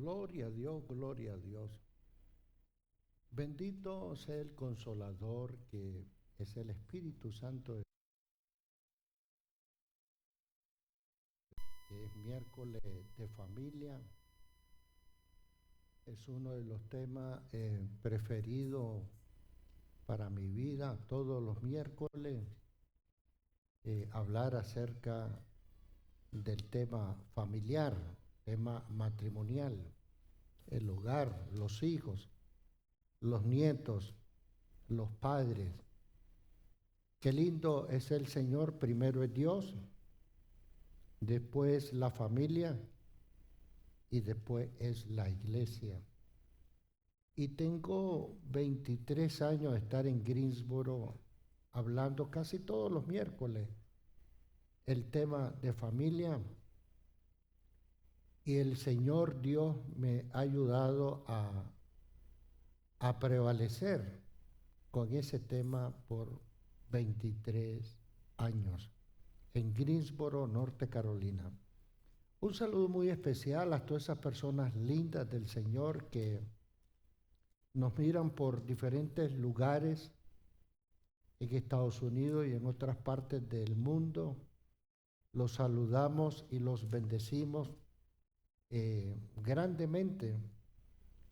Gloria a Dios, gloria a Dios. Bendito sea el Consolador que es el Espíritu Santo, que es miércoles de familia. Es uno de los temas preferidos para mi vida, todos los miércoles, hablar acerca del tema familiar, tema matrimonial, el hogar, los hijos, los nietos, los padres. Qué lindo es el Señor, primero es Dios, después la familia y después es la iglesia. Y tengo 23 años de estar en Greensboro hablando casi todos los miércoles el tema de familia, y el Señor Dios me ha ayudado a prevalecer con ese tema por 23 años en Greensboro, Norte Carolina. Un saludo muy especial a todas esas personas lindas del Señor que nos miran por diferentes lugares en Estados Unidos y en otras partes del mundo. Los saludamos y los bendecimos grandemente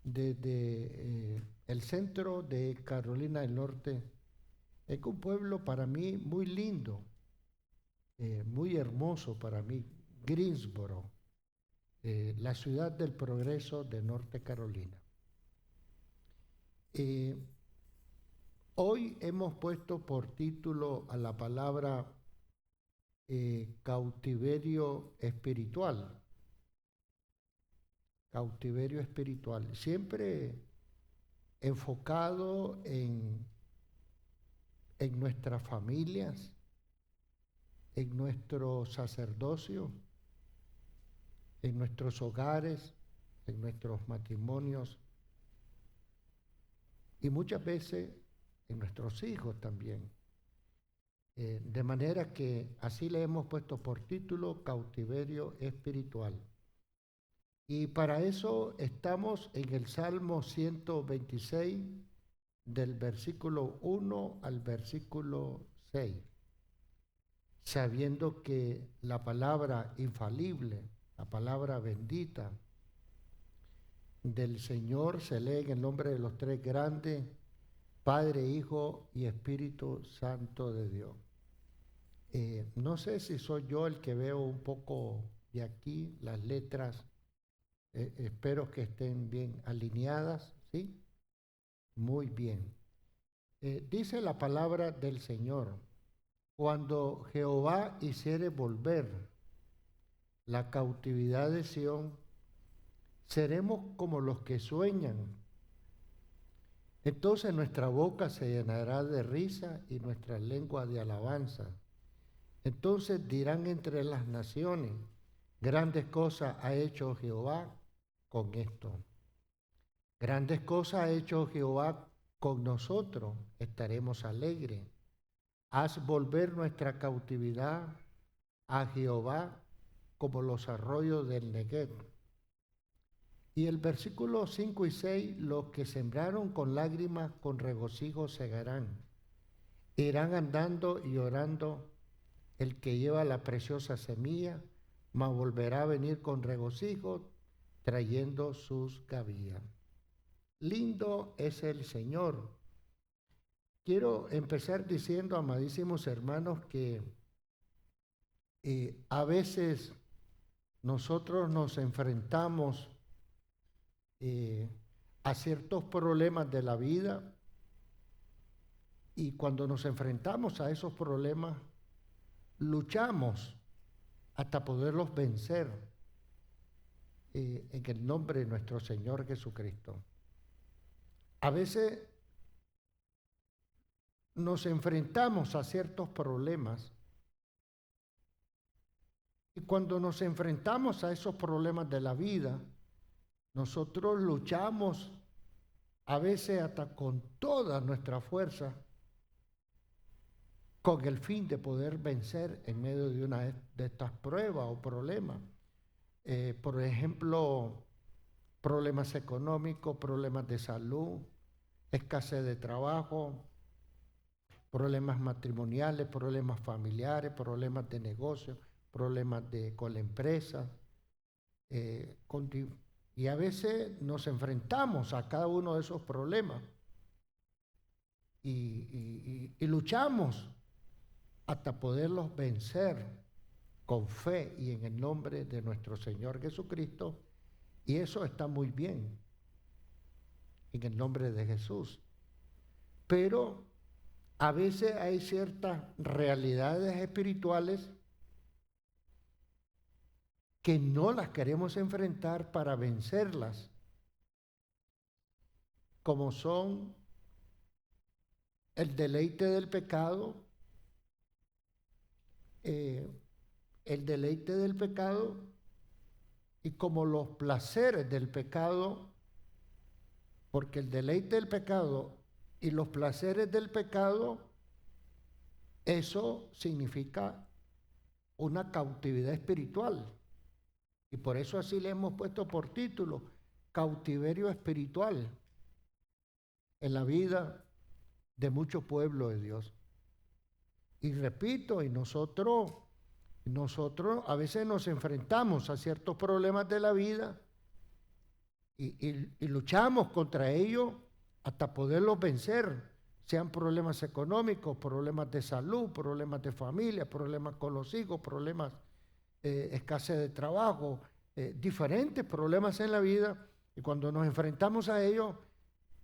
desde el centro de Carolina del Norte. Es un pueblo para mí muy lindo, muy hermoso para mí, Greensboro, la ciudad del progreso de Norte Carolina. Hoy hemos puesto por título a la palabra cautiverio espiritual. Cautiverio espiritual, siempre enfocado en nuestras familias, en nuestro sacerdocio, en nuestros hogares, en nuestros matrimonios y muchas veces en nuestros hijos también. De manera que así le hemos puesto por título cautiverio espiritual. Y para eso estamos en el Salmo 126, del versículo 1 al versículo 6, sabiendo que la palabra infalible, la palabra bendita del Señor se lee en el nombre de los tres grandes, Padre, Hijo y Espíritu Santo de Dios. No sé si soy yo el que veo un poco de aquí las letras. Espero que estén bien alineadas, ¿sí? Muy bien. Dice la palabra del Señor: cuando Jehová hiciere volver la cautividad de Sión, seremos como los que sueñan. Entonces nuestra boca se llenará de risa y nuestra lengua de alabanza. Entonces dirán entre las naciones: grandes cosas ha hecho Jehová con esto. Grandes cosas ha hecho Jehová con nosotros, estaremos alegres. Haz volver nuestra cautividad a Jehová como los arroyos del Negev. Y el versículo 5 y 6, los que sembraron con lágrimas, con regocijo segarán. Irán andando y orando el que lleva la preciosa semilla, mas volverá a venir con regocijo, trayendo sus gavillas. Lindo es el Señor. Quiero empezar diciendo, amadísimos hermanos, que a veces nosotros nos enfrentamos a ciertos problemas de la vida, y cuando nos enfrentamos a esos problemas, luchamos hasta poderlos vencer en el nombre de nuestro Señor Jesucristo. A veces nos enfrentamos a ciertos problemas, y cuando nos enfrentamos a esos problemas de la vida, nosotros luchamos a veces hasta con toda nuestra fuerza con el fin de poder vencer en medio de una de estas pruebas o problemas. Por ejemplo, problemas económicos, problemas de salud, escasez de trabajo, problemas matrimoniales, problemas familiares, problemas de negocio, problemas con la empresa. Y a veces nos enfrentamos a cada uno de esos problemas y luchamos hasta poderlos vencer con fe y en el nombre de nuestro Señor Jesucristo. Y eso está muy bien, en el nombre de Jesús. Pero a veces hay ciertas realidades espirituales que no las queremos enfrentar para vencerlas, como son el deleite del pecado, y como los placeres del pecado, porque el deleite del pecado y los placeres del pecado, eso significa una cautividad espiritual. Y por eso así le hemos puesto por título, cautiverio espiritual, en la vida de muchos pueblos de Dios. Y repito, y nosotros a veces nos enfrentamos a ciertos problemas de la vida y luchamos contra ellos hasta poderlos vencer, sean problemas económicos, problemas de salud, problemas de familia, problemas con los hijos, problemas escasez de trabajo, diferentes problemas en la vida. Y cuando nos enfrentamos a ellos,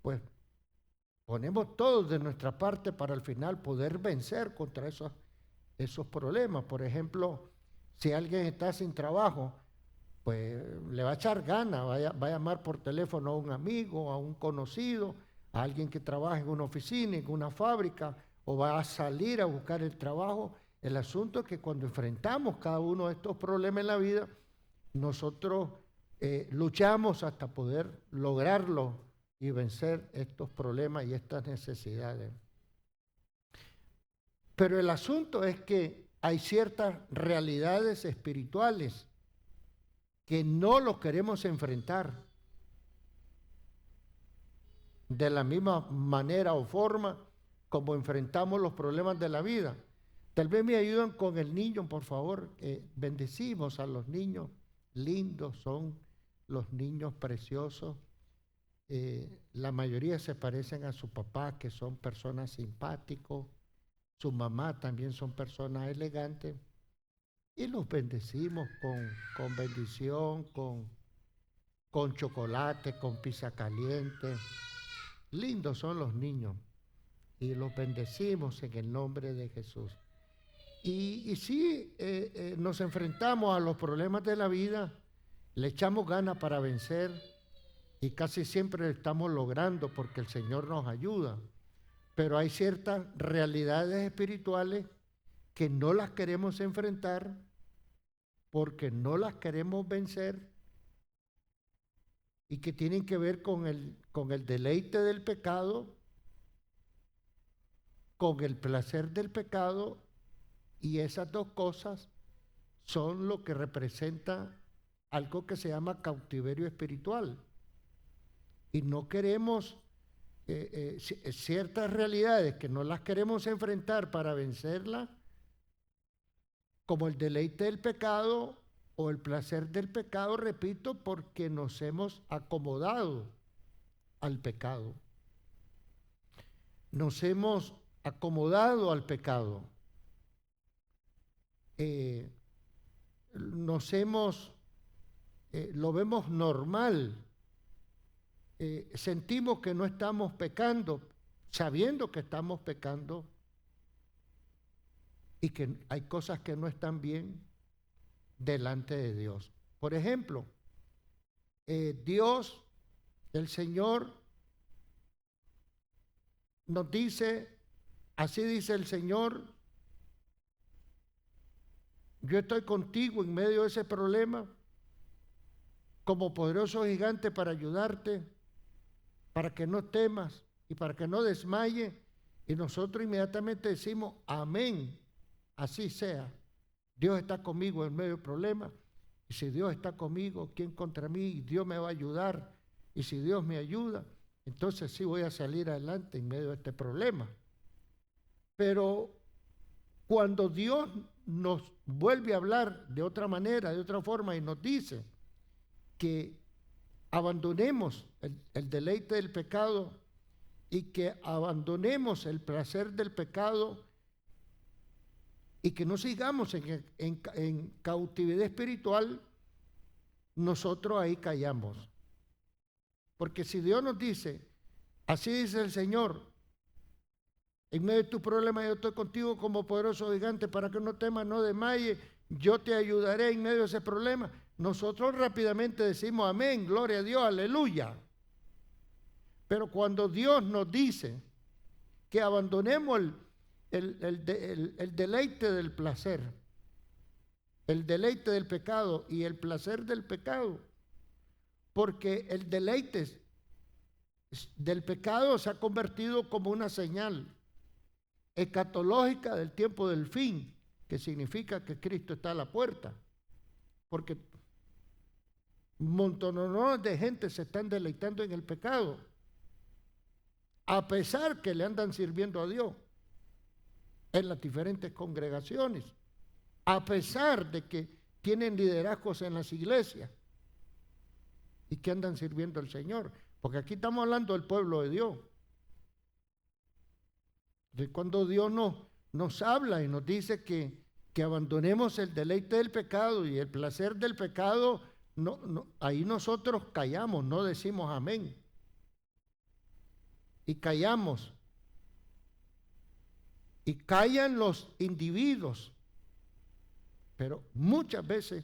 pues ponemos todo de nuestra parte para al final poder vencer contra esos problemas. Por ejemplo, si alguien está sin trabajo, pues le va a echar ganas, va a llamar por teléfono a un amigo, a un conocido, a alguien que trabaja en una oficina, en una fábrica, o va a salir a buscar el trabajo. El asunto es que cuando enfrentamos cada uno de estos problemas en la vida, nosotros luchamos hasta poder lograrlo y vencer estos problemas y estas necesidades. Pero el asunto es que hay ciertas realidades espirituales que no los queremos enfrentar de la misma manera o forma como enfrentamos los problemas de la vida. Tal vez me ayudan con el niño, por favor. Bendecimos a los niños lindos, son los niños preciosos. La mayoría se parecen a su papá, que son personas simpáticos. Su mamá también son personas elegantes. Y los bendecimos con bendición, con chocolate, con pizza caliente. Lindos son los niños. Y los bendecimos en el nombre de Jesús. Y sí, nos enfrentamos a los problemas de la vida, le echamos ganas para vencer y casi siempre lo estamos logrando porque el Señor nos ayuda. Pero hay ciertas realidades espirituales que no las queremos enfrentar porque no las queremos vencer y que tienen que ver con el deleite del pecado, con el placer del pecado. Y esas dos cosas son lo que representa algo que se llama cautiverio espiritual. Y no queremos ciertas realidades que no las queremos enfrentar para vencerlas, como el deleite del pecado o el placer del pecado, repito, porque nos hemos acomodado al pecado. Nos hemos acomodado al pecado. Lo vemos normal, sentimos que no estamos pecando, sabiendo que estamos pecando y que hay cosas que no están bien delante de Dios. Por ejemplo, Dios, el Señor, nos dice, así dice el Señor, yo estoy contigo en medio de ese problema, como poderoso gigante para ayudarte, para que no temas y para que no desmayes. Y nosotros inmediatamente decimos, amén, así sea. Dios está conmigo en medio del problema Y si Dios está conmigo, ¿quién contra mí? Y Dios me va a ayudar. Y si Dios me ayuda, entonces sí voy a salir adelante en medio de este problema. Pero cuando Dios nos vuelve a hablar de otra manera, de otra forma, y nos dice que abandonemos el deleite del pecado y que abandonemos el placer del pecado y que no sigamos en cautividad espiritual, nosotros ahí callamos. Porque si Dios nos dice, así dice el Señor, en medio de tu problema yo estoy contigo como poderoso gigante para que no temas, no desmayes, yo te ayudaré en medio de ese problema. Nosotros rápidamente decimos amén, gloria a Dios, aleluya. Pero cuando Dios nos dice que abandonemos el deleite del placer, el deleite del pecado y el placer del pecado, porque el deleite del pecado se ha convertido como una señal escatológica del tiempo del fin, que significa que Cristo está a la puerta, porque montones de gente se están deleitando en el pecado, a pesar que le andan sirviendo a Dios en las diferentes congregaciones, a pesar de que tienen liderazgos en las iglesias y que andan sirviendo al Señor, porque aquí estamos hablando del pueblo de Dios. De cuando Dios nos habla y nos dice que abandonemos el deleite del pecado y el placer del pecado, ahí nosotros callamos, no decimos amén. Y callamos. Y callan los individuos. Pero muchas veces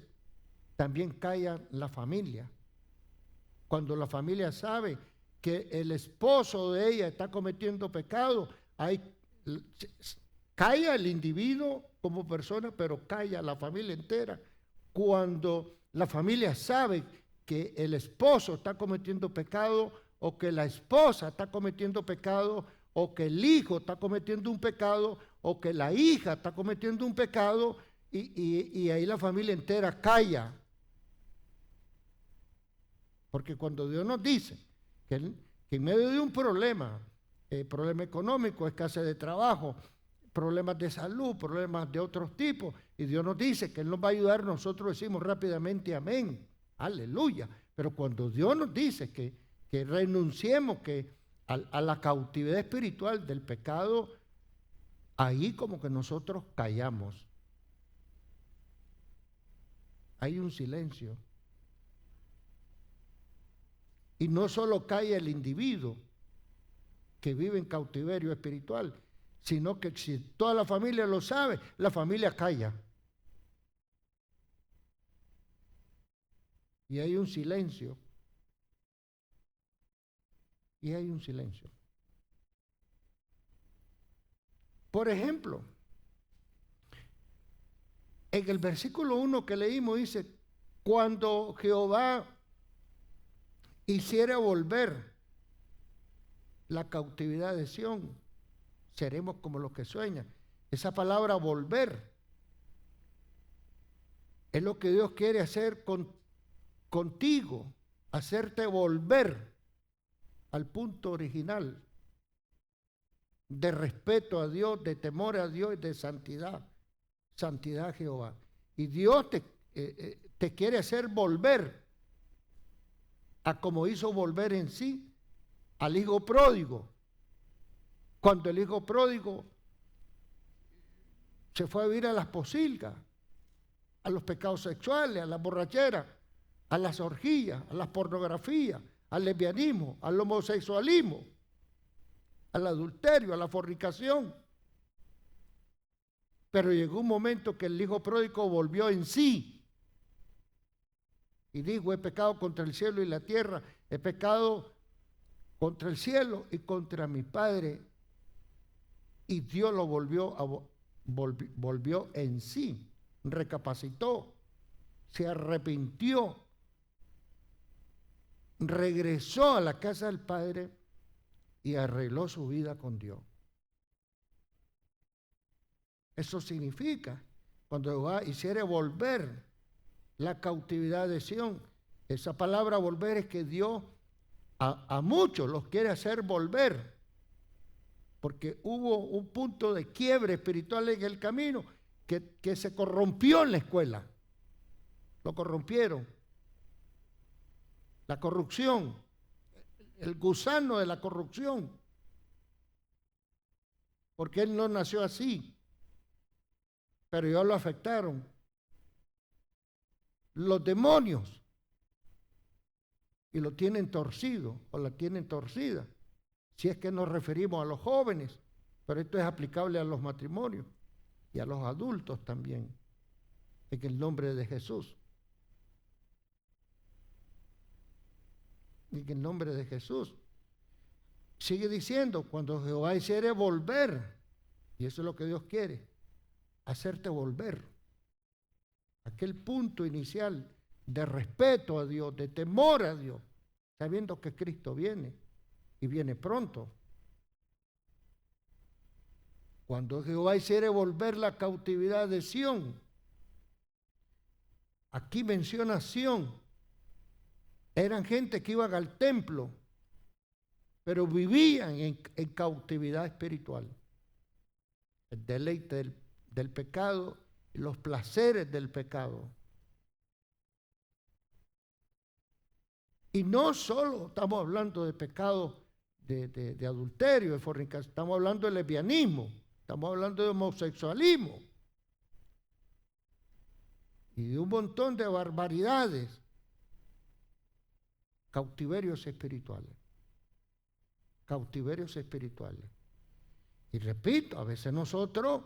también calla la familia. Cuando la familia sabe que el esposo de ella está cometiendo pecado, calla el individuo como persona, pero calla la familia entera. Cuando la familia sabe que el esposo está cometiendo pecado, o que la esposa está cometiendo pecado, o que el hijo está cometiendo un pecado, o que la hija está cometiendo un pecado, y ahí la familia entera calla. Porque cuando Dios nos dice que en medio de un problema económico, escasez de trabajo, problemas de salud, problemas de otros tipos, y Dios nos dice que Él nos va a ayudar, nosotros decimos rápidamente amén, aleluya. Pero cuando Dios nos dice que renunciemos a la cautividad espiritual del pecado, ahí como que nosotros callamos. Hay un silencio. Y no solo calla el individuo que vive en cautiverio espiritual, sino que si toda la familia lo sabe, la familia calla. Y hay un silencio. Y hay un silencio. Por ejemplo, en el versículo 1 que leímos dice, cuando Jehová hiciera volver la cautividad de Sión, seremos como los que sueñan. Esa palabra volver es lo que Dios quiere hacer contigo, hacerte volver al punto original de respeto a Dios, de temor a Dios y de santidad. Santidad a Jehová. Y Dios te quiere hacer volver a como hizo volver en sí al hijo pródigo. Cuando el hijo pródigo se fue a vivir a las posilgas, a los pecados sexuales, a la borrachera, a las orgías, a la pornografía, al lesbianismo, al homosexualismo, al adulterio, a la fornicación. Pero llegó un momento que el hijo pródigo volvió en sí y dijo, he pecado contra el cielo y la tierra, he pecado contra el cielo y contra mi padre. Y Dios lo volvió en sí, recapacitó, se arrepintió, regresó a la casa del Padre y arregló su vida con Dios. Eso significa, cuando Jehová hiciere volver la cautividad de Sión. Esa palabra volver es que Dios a muchos los quiere hacer volver, porque hubo un punto de quiebre espiritual en el camino que se corrompió en la escuela. Lo corrompieron. La corrupción, el gusano de la corrupción, porque él no nació así, pero ya lo afectaron. Los demonios, y lo tienen torcido o la tienen torcida, si es que nos referimos a los jóvenes, pero esto es aplicable a los matrimonios y a los adultos también, en el nombre de Jesús. En el nombre de Jesús. Sigue diciendo, cuando Jehová hiciere volver, y eso es lo que Dios quiere, hacerte volver. Aquel punto inicial de respeto a Dios, de temor a Dios, sabiendo que Cristo viene y viene pronto. Cuando Jehová hiciere volver la cautividad de Sión, aquí menciona Sión, eran gente que iban al templo, pero vivían en cautividad espiritual. El deleite del pecado y los placeres del pecado. Y no solo estamos hablando de pecado de adulterio, de fornicación, estamos hablando de lesbianismo, estamos hablando de homosexualismo y de un montón de barbaridades. Cautiverios espirituales. Cautiverios espirituales. Y repito, a veces nosotros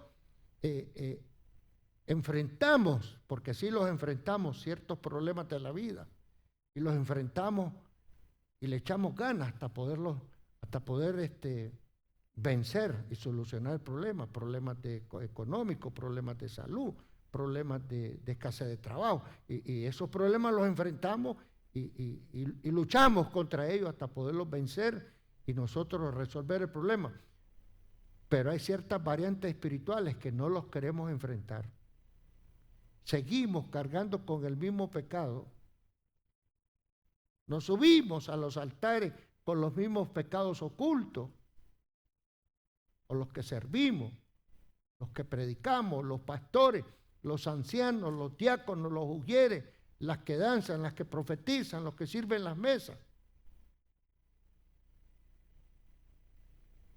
enfrentamos, porque sí los enfrentamos, ciertos problemas de la vida, y los enfrentamos y le echamos ganas hasta poder vencer y solucionar problemas económicos, problemas de salud, problemas de escasez de trabajo. Y esos problemas los enfrentamos y luchamos contra ellos hasta poderlos vencer y nosotros resolver el problema. Pero hay ciertas variantes espirituales que no los queremos enfrentar. Seguimos cargando con el mismo pecado. Nos subimos a los altares con los mismos pecados ocultos, o los que servimos, los que predicamos, los pastores, los ancianos, los diáconos, los ujieres, las que danzan, las que profetizan, los que sirven las mesas.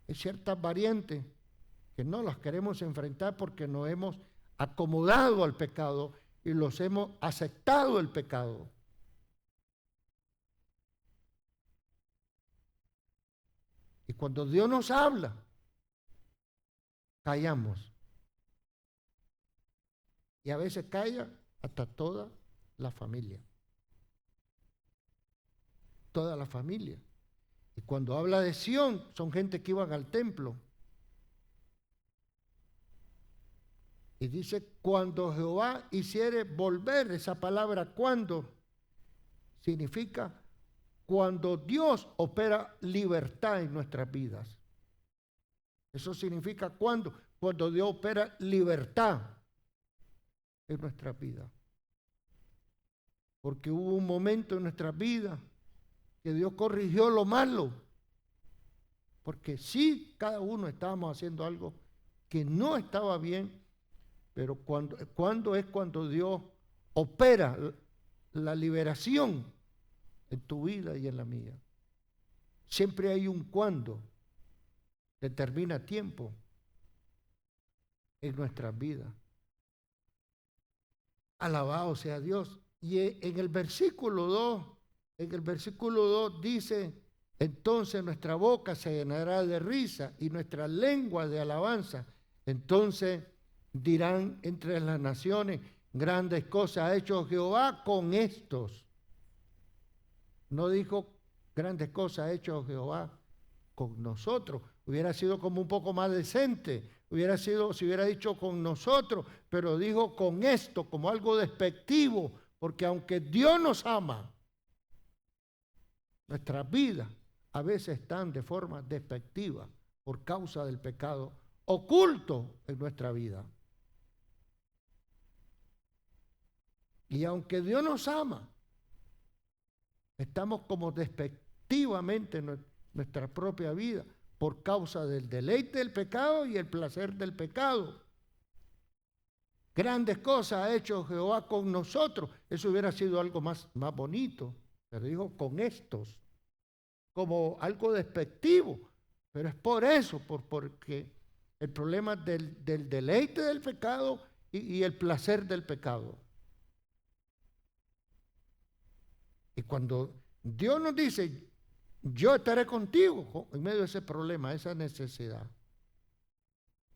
Hay ciertas variantes que no las queremos enfrentar porque nos hemos acomodado al pecado y los hemos aceptado el pecado. Y cuando Dios nos habla, callamos. Y a veces calla hasta toda la familia. Toda la familia. Y cuando habla de Sión, son gente que iban al templo. Y dice, cuando Jehová hiciere volver, esa palabra cuando significa cuando Dios opera libertad en nuestras vidas. Eso significa cuando Dios opera libertad en nuestras vidas. Porque hubo un momento en nuestras vidas que Dios corrigió lo malo. Porque sí, cada uno estábamos haciendo algo que no estaba bien, pero cuando Dios opera la liberación en tu vida y en la mía. Siempre hay un cuando, determina tiempo en nuestras vidas. Alabado sea Dios. Y en el versículo 2 dice, entonces nuestra boca se llenará de risa y nuestra lengua de alabanza. Entonces dirán entre las naciones, grandes cosas ha hecho Jehová con estos. No dijo, grandes cosas ha hecho Jehová con nosotros. Hubiera sido como un poco más decente. Si hubiera dicho con nosotros, pero dijo con esto, como algo despectivo, porque aunque Dios nos ama, nuestras vidas a veces están de forma despectiva por causa del pecado oculto en nuestra vida. Y aunque Dios nos ama, estamos como despectivamente en nuestra propia vida por causa del deleite del pecado y el placer del pecado. Grandes cosas ha hecho Jehová con nosotros. Eso hubiera sido algo más bonito, pero dijo con estos, como algo despectivo. Pero es por eso, porque el problema del deleite del pecado y el placer del pecado. Y cuando Dios nos dice, yo estaré contigo en medio de ese problema, esa necesidad,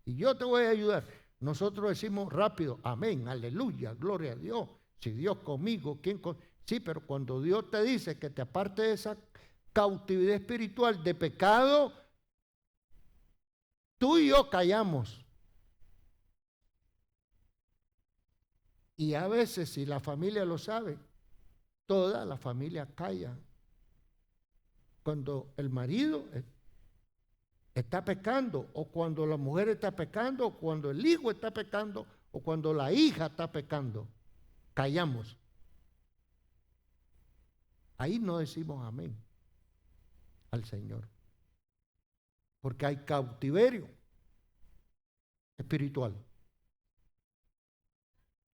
y yo te voy a ayudar, nosotros decimos rápido, amén, aleluya, gloria a Dios. Si Dios conmigo, ¿quién conmigo? Sí, pero cuando Dios te dice que te aparte de esa cautividad espiritual de pecado, tú y yo callamos. Y a veces, si la familia lo sabe, toda la familia calla. Cuando el marido está pecando, o cuando la mujer está pecando, o cuando el hijo está pecando, o cuando la hija está pecando, callamos. Ahí no decimos amén al Señor, porque hay cautiverio espiritual.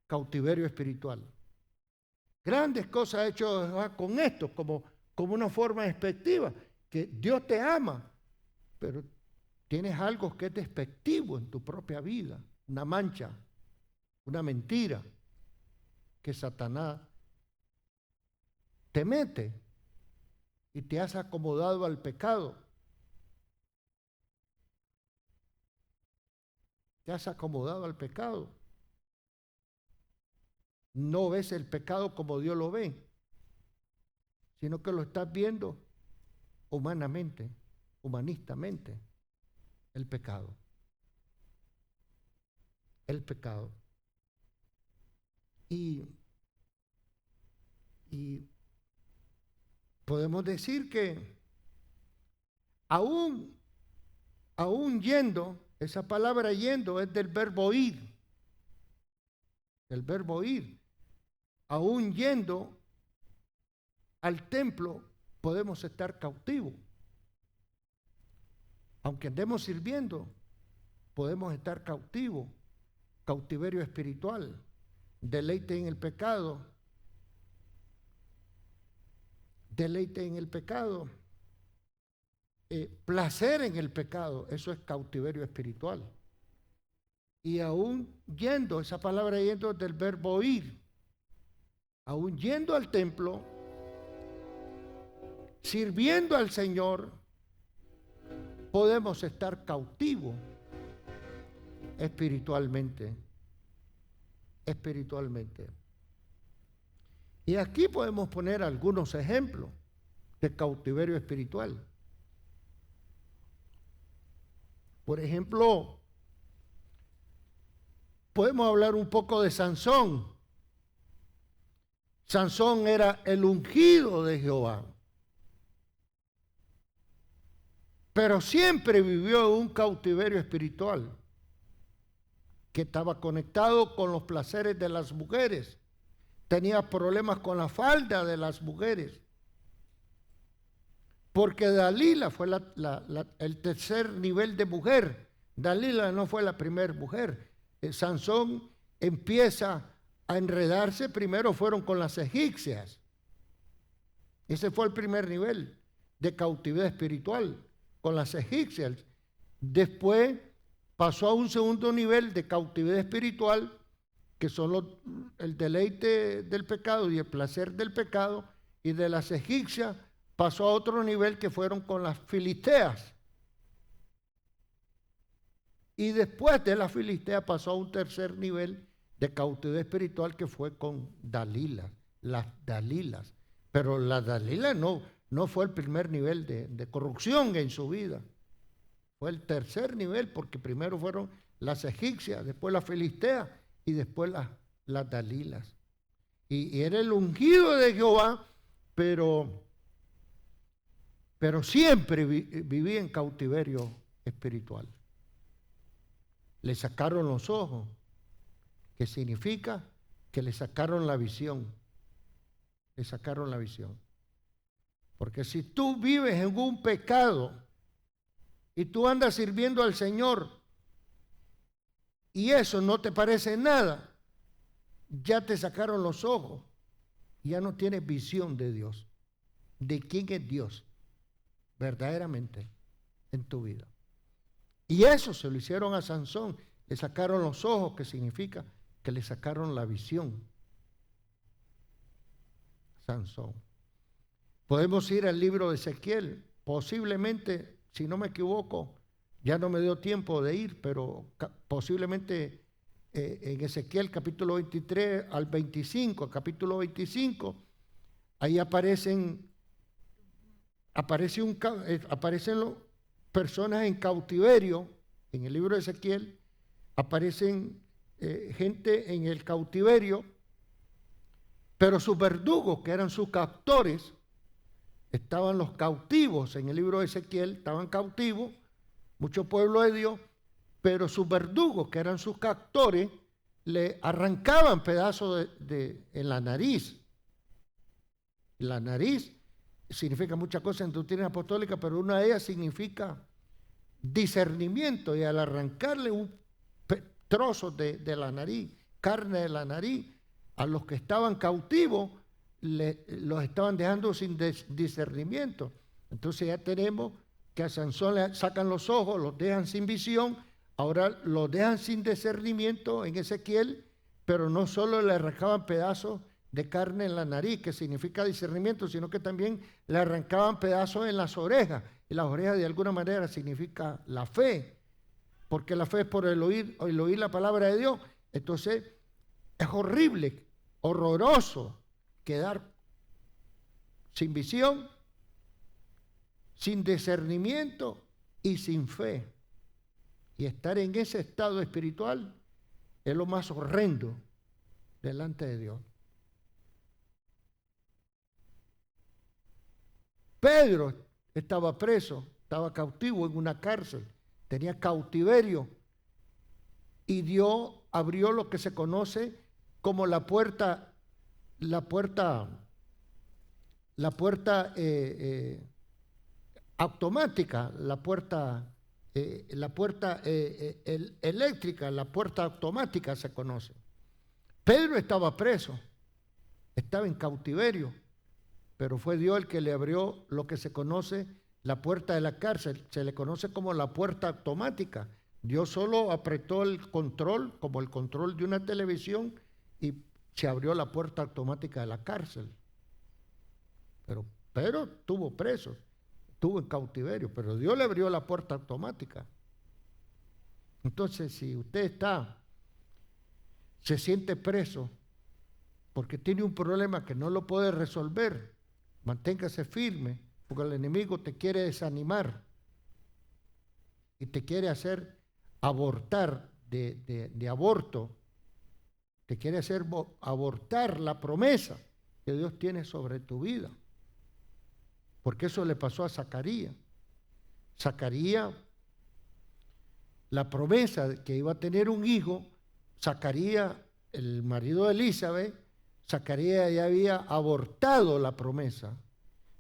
Cautiverio espiritual. Grandes cosas ha hecho Jehová con esto, como una forma despectiva, que Dios te ama, pero tienes algo que es despectivo en tu propia vida, una mancha, una mentira, que Satanás te mete y te has acomodado al pecado. Te has acomodado al pecado. No ves el pecado como Dios lo ve, sino que lo estás viendo humanamente, humanistamente, el pecado. El pecado. Y podemos decir que aún yendo, esa palabra yendo es del verbo ir. El verbo ir. Aún yendo al templo podemos estar cautivos. Aunque andemos sirviendo, podemos estar cautivos. Cautiverio espiritual, deleite en el pecado, placer en el pecado, eso es cautiverio espiritual. Y aún yendo, esa palabra yendo es del verbo ir, aún yendo al templo, sirviendo al Señor, podemos estar cautivos espiritualmente. Y aquí podemos poner algunos ejemplos de cautiverio espiritual. Por ejemplo, podemos hablar un poco de Sansón. Sansón era el ungido de Jehová, pero siempre vivió en un cautiverio espiritual que estaba conectado con los placeres de las mujeres. Tenía problemas con la falda de las mujeres, porque Dalila fue el tercer nivel de mujer. Dalila no fue la primera mujer. Sansón empieza a enredarse, primero fueron con las egipcias. Ese fue el primer nivel de cautividad espiritual, con las egipcias. Después pasó a un segundo nivel de cautividad espiritual, que son el deleite del pecado y el placer del pecado, y de las egipcias pasó a otro nivel que fueron con las filisteas. Y después de las filisteas pasó a un tercer nivel de cautividad espiritual que fue con Dalila, las Dalilas. Pero la Dalila no fue el primer nivel de corrupción en su vida. Fue el tercer nivel, porque primero fueron las egipcias, después las filisteas y después las Dalilas. Y era el ungido de Jehová, pero siempre vivía en cautiverio espiritual. Le sacaron los ojos, que significa que le sacaron la visión. Le sacaron la visión. Porque si tú vives en un pecado y tú andas sirviendo al Señor y eso no te parece nada, ya te sacaron los ojos. Ya no tienes visión de Dios. ¿De quién es Dios? Verdaderamente en tu vida. Y eso se lo hicieron a Sansón. Le sacaron los ojos, que significa que le sacaron la visión. Sansón. Podemos ir al libro de Ezequiel. Posiblemente, si no me equivoco, ya no me dio tiempo de ir, pero posiblemente en Ezequiel capítulo 23 al 25, capítulo 25, ahí aparecen personas en cautiverio. En el libro de Ezequiel aparecen gente en el cautiverio, pero sus verdugos, que eran sus captores, estaban los cautivos. En el libro de Ezequiel estaban cautivos, mucho pueblo de Dios, pero sus verdugos, que eran sus captores, le arrancaban pedazos en la nariz. La nariz significa muchas cosas en doctrina apostólica, pero una de ellas significa discernimiento, y al arrancarle un trozo de la nariz, carne de la nariz, a los que estaban cautivos, los estaban dejando sin discernimiento. Entonces ya tenemos que a Sansón le sacan los ojos, los dejan sin visión, ahora los dejan sin discernimiento en Ezequiel, pero no solo le arrancaban pedazos de carne en la nariz, que significa discernimiento, sino que también le arrancaban pedazos en las orejas, y las orejas de alguna manera significa la fe, porque la fe es por el oír la palabra de Dios. Entonces es horrible, horroroso quedar sin visión, sin discernimiento y sin fe. Y estar en ese estado espiritual es lo más horrendo delante de Dios. Pedro estaba preso, estaba cautivo en una cárcel, tenía cautiverio, y Dios abrió lo que se conoce como la puerta automática, la puerta eléctrica, la puerta automática se conoce. Pedro estaba preso, estaba en cautiverio, pero fue Dios el que le abrió lo que se conoce la puerta de la cárcel. Se le conoce como la puerta automática. Dios solo apretó el control, como el control de una televisión, y se abrió la puerta automática de la cárcel. Pero Pedro estuvo preso, estuvo en cautiverio, pero Dios le abrió la puerta automática. Entonces, si usted se siente preso porque tiene un problema que no lo puede resolver, manténgase firme, porque el enemigo te quiere desanimar y te quiere hacer abortar de aborto, te quiere hacer abortar la promesa que Dios tiene sobre tu vida. Porque eso le pasó a Zacarías. Zacarías, la promesa de que iba a tener un hijo, Zacarías, el marido de Elizabeth, Zacarías ya había abortado la promesa,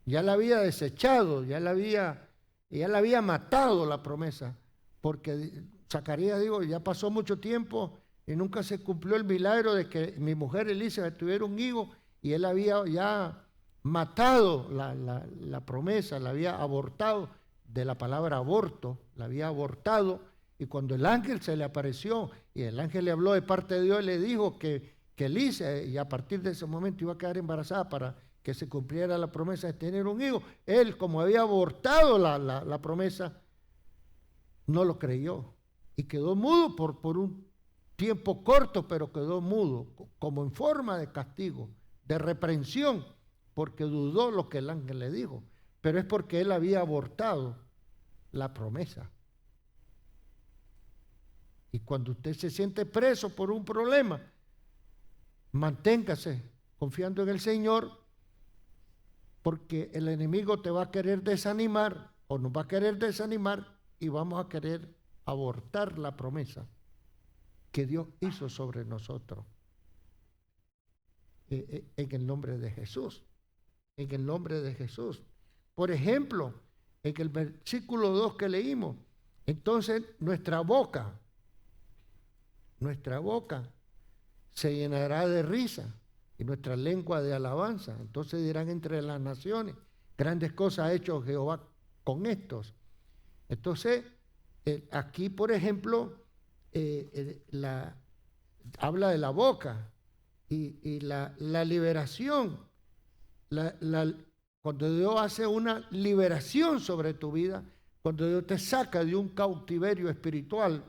ya la había desechado, ya la había matado la promesa, porque Zacarías, ya pasó mucho tiempo y nunca se cumplió el milagro de que mi mujer Elizabeth tuviera un hijo, y él había ya matado la promesa, la había abortado, de la palabra aborto, la había abortado. Y cuando el ángel se le apareció y el ángel le habló de parte de Dios, le dijo que Elizabeth, y a partir de ese momento iba a quedar embarazada para que se cumpliera la promesa de tener un hijo, él, como había abortado la promesa, no lo creyó y quedó mudo por un tiempo corto, pero quedó mudo como en forma de castigo, de reprensión, porque dudó lo que el ángel le dijo, pero es porque él había abortado la promesa. Y cuando usted se siente preso por un problema, manténgase confiando en el Señor, porque el enemigo te va a querer desanimar, o nos va a querer desanimar, y vamos a querer abortar la promesa que Dios hizo sobre nosotros. en el nombre de Jesús. En el nombre de Jesús. Por ejemplo, en el versículo 2 que leímos, entonces nuestra boca se llenará de risa y nuestra lengua de alabanza. Entonces dirán entre las naciones, grandes cosas ha hecho Jehová con estos. Entonces, aquí, por ejemplo, habla de la boca y la liberación. Cuando Dios hace una liberación sobre tu vida, cuando Dios te saca de un cautiverio espiritual,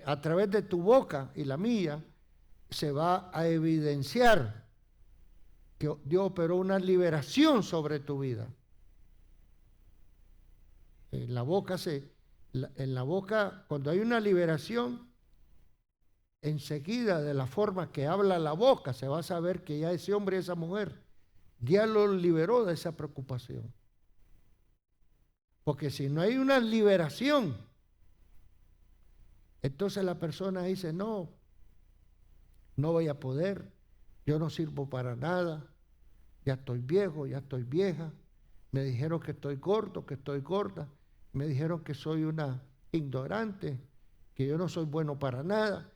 a través de tu boca y la mía, se va a evidenciar que Dios operó una liberación sobre tu vida. En la boca, cuando hay una liberación, enseguida, de la forma que habla la boca, se va a saber que ya ese hombre y esa mujer ya lo liberó de esa preocupación. Porque si no hay una liberación, entonces la persona dice, no voy a poder, yo no sirvo para nada, ya estoy viejo, ya estoy vieja, me dijeron que estoy gordo, que estoy gorda, me dijeron que soy una ignorante, que yo no soy bueno para nada.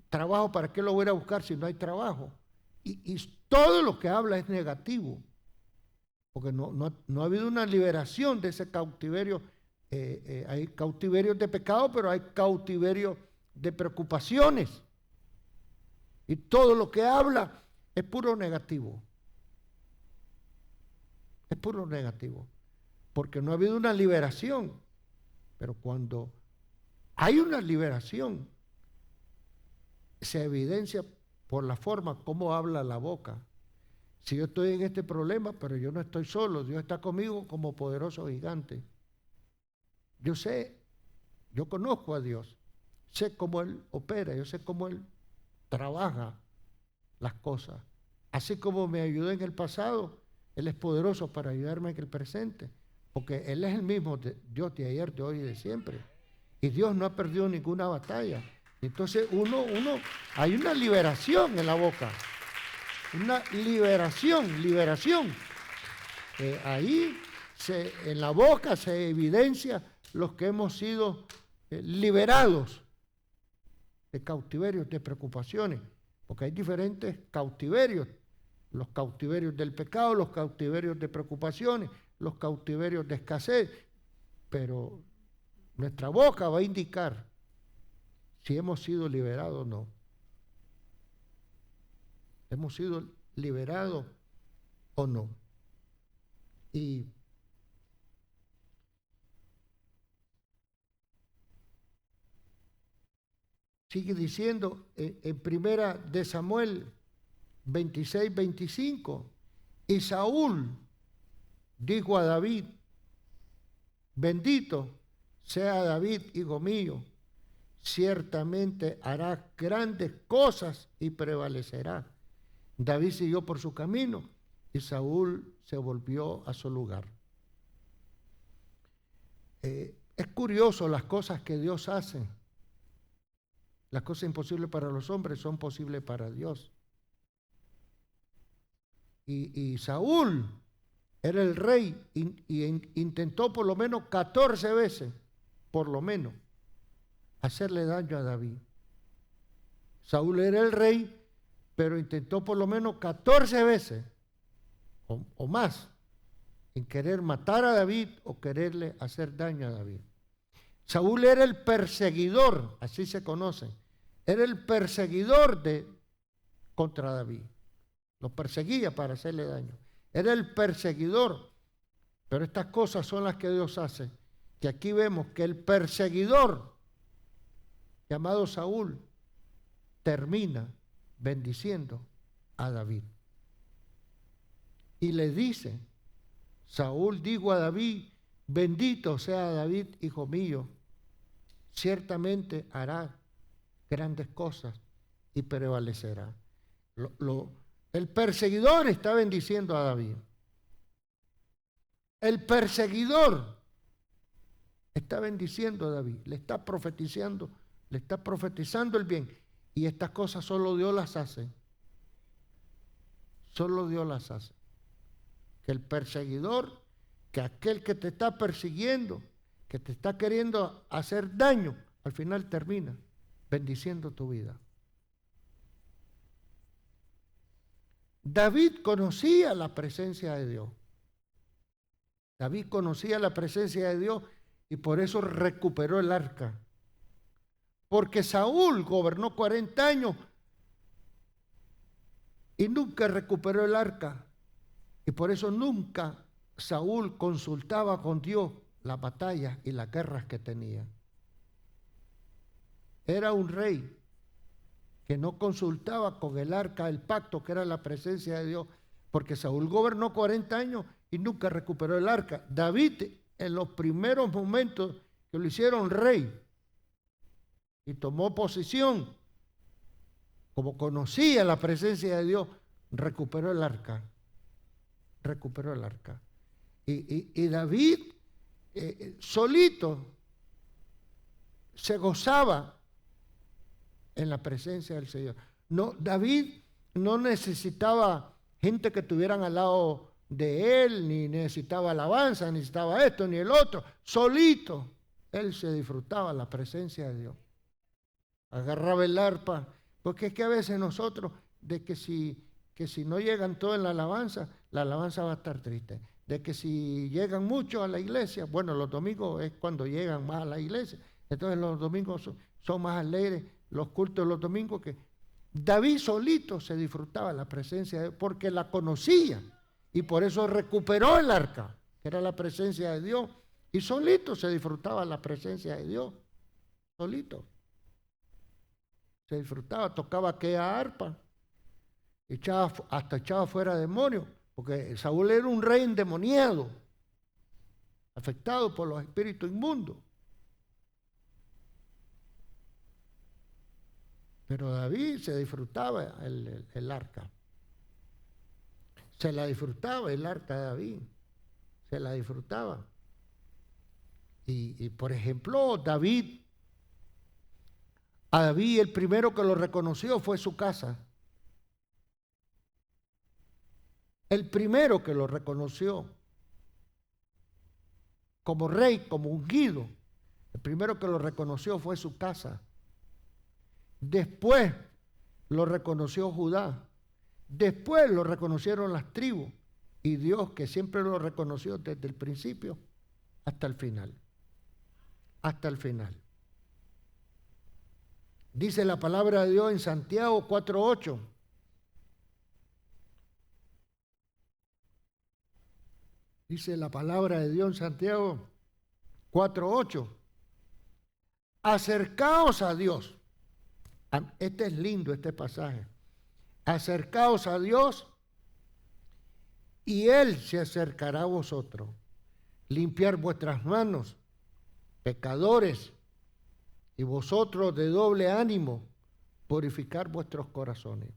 Trabajo, ¿para qué lo voy a buscar si no hay trabajo? Y todo lo que habla es negativo, porque no ha habido una liberación de ese cautiverio. Hay cautiverios de pecado, pero hay cautiverios de preocupaciones, y todo lo que habla es puro negativo. Es puro negativo, porque no ha habido una liberación. Pero cuando hay una liberación, se evidencia por la forma como habla la boca. Si yo estoy en este problema, pero yo no estoy solo, Dios está conmigo como poderoso gigante. Yo sé, yo conozco a Dios, sé cómo Él opera, yo sé cómo Él trabaja las cosas. Así como me ayudó en el pasado, Él es poderoso para ayudarme en el presente, porque Él es el mismo Dios de ayer, de hoy y de siempre. Y Dios no ha perdido ninguna batalla. Entonces hay una liberación en la boca. Una liberación. Ahí en la boca se evidencia los que hemos sido liberados de cautiverios, de preocupaciones. Porque hay diferentes cautiverios. Los cautiverios del pecado, los cautiverios de preocupaciones, los cautiverios de escasez. Pero nuestra boca va a indicar si hemos sido liberados o no. ¿Hemos sido liberados o no? Y sigue diciendo en primera de Samuel 26, 25, y Saúl dijo a David, bendito sea David, hijo mío, ciertamente hará grandes cosas y prevalecerá. David siguió por su camino y Saúl se volvió a su lugar. Es curioso las cosas que Dios hace. Las cosas imposibles para los hombres son posibles para Dios. Y Saúl era el rey y intentó por lo menos 14 veces, por lo menos, hacerle daño a David. Saúl era el rey, pero intentó por lo menos 14 veces o más en querer matar a David o quererle hacer daño a David. Saúl era el perseguidor, así se conoce, era el perseguidor contra David. Lo perseguía para hacerle daño. Era el perseguidor. Pero estas cosas son las que Dios hace. Que aquí vemos que el perseguidor, llamado Saúl, termina bendiciendo a David. Y le dice, Saúl dijo a David, bendito sea David, hijo mío, ciertamente hará grandes cosas y prevalecerá. El perseguidor está bendiciendo a David. El perseguidor está bendiciendo a David, le está profetizando le está profetizando el bien. Y estas cosas solo Dios las hace. Solo Dios las hace. Que el perseguidor, que aquel que te está persiguiendo, que te está queriendo hacer daño, al final termina bendiciendo tu vida. David conocía la presencia de Dios. David conocía la presencia de Dios y por eso recuperó el arca. Porque Saúl gobernó 40 años y nunca recuperó el arca. Y por eso nunca Saúl consultaba con Dios las batallas y las guerras que tenía. Era un rey que no consultaba con el arca del pacto, que era la presencia de Dios, porque Saúl gobernó 40 años y nunca recuperó el arca. David, en los primeros momentos que lo hicieron rey y tomó posición, como conocía la presencia de Dios, recuperó el arca. Recuperó el arca. Y David solito se gozaba en la presencia del Señor. No, David no necesitaba gente que estuvieran al lado de él, ni necesitaba alabanza, ni necesitaba esto, ni el otro. Solito, él se disfrutaba la presencia de Dios. Agarraba el arpa, porque es que a veces nosotros, de que si no llegan todos en la alabanza va a estar triste. De que si llegan muchos a la iglesia, bueno, los domingos es cuando llegan más a la iglesia, entonces los domingos son más alegres, los cultos de los domingos, que David solito se disfrutaba la presencia de Dios porque la conocía y por eso recuperó el arca, que era la presencia de Dios, y solito se disfrutaba la presencia de Dios, solito. Se disfrutaba, tocaba aquella arpa, hasta echaba fuera demonios, porque Saúl era un rey endemoniado, afectado por los espíritus inmundos. Pero David se disfrutaba el arca. Se la disfrutaba el arca de David. Se la disfrutaba. Y por ejemplo, a David el primero que lo reconoció fue su casa. El primero que lo reconoció como rey, como ungido, el primero que lo reconoció fue su casa. Después lo reconoció Judá. Después lo reconocieron las tribus. Y Dios, que siempre lo reconoció desde el principio hasta el final. Hasta el final. Dice la palabra de Dios en Santiago 4:8. Dice la palabra de Dios en Santiago 4:8. Acercaos a Dios. Este es lindo, este pasaje. Acercaos a Dios y Él se acercará a vosotros. Limpiar vuestras manos, pecadores, y vosotros de doble ánimo, purificar vuestros corazones.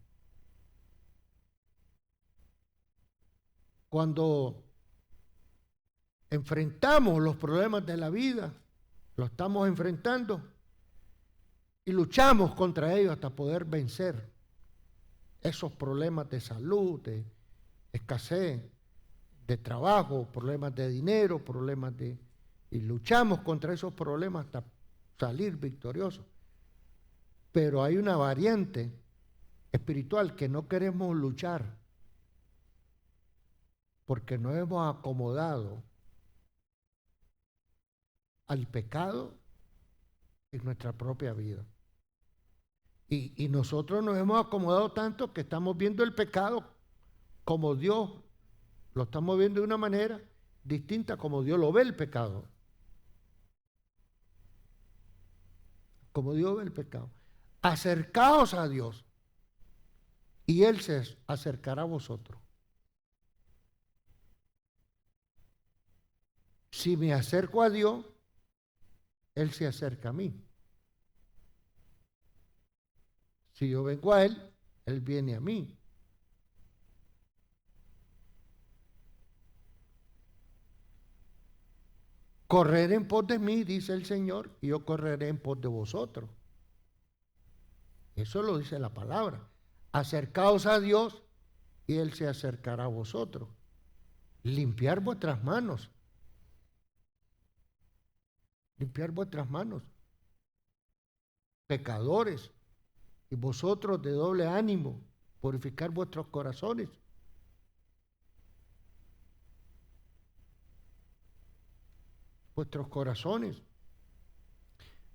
Cuando enfrentamos los problemas de la vida, lo estamos enfrentando y luchamos contra ellos hasta poder vencer esos problemas de salud, de escasez, de trabajo, problemas de dinero, y luchamos contra esos problemas hasta salir victoriosos. Pero hay una variante espiritual que no queremos luchar porque nos hemos acomodado al pecado en nuestra propia vida. Y nosotros nos hemos acomodado tanto que estamos viendo el pecado como Dios lo estamos viendo de una manera distinta como Dios lo ve el pecado. Como Dios ve el pecado. Acercaos a Dios y Él se acercará a vosotros. Si me acerco a Dios, Él se acerca a mí. Si yo vengo a Él, Él viene a mí. Correr en pos de mí, dice el Señor, y yo correré en pos de vosotros. Eso lo dice la palabra. Acercaos a Dios y Él se acercará a vosotros. Limpiar vuestras manos. Limpiar vuestras manos. Pecadores. Y vosotros de doble ánimo, purificar vuestros corazones. Vuestros corazones.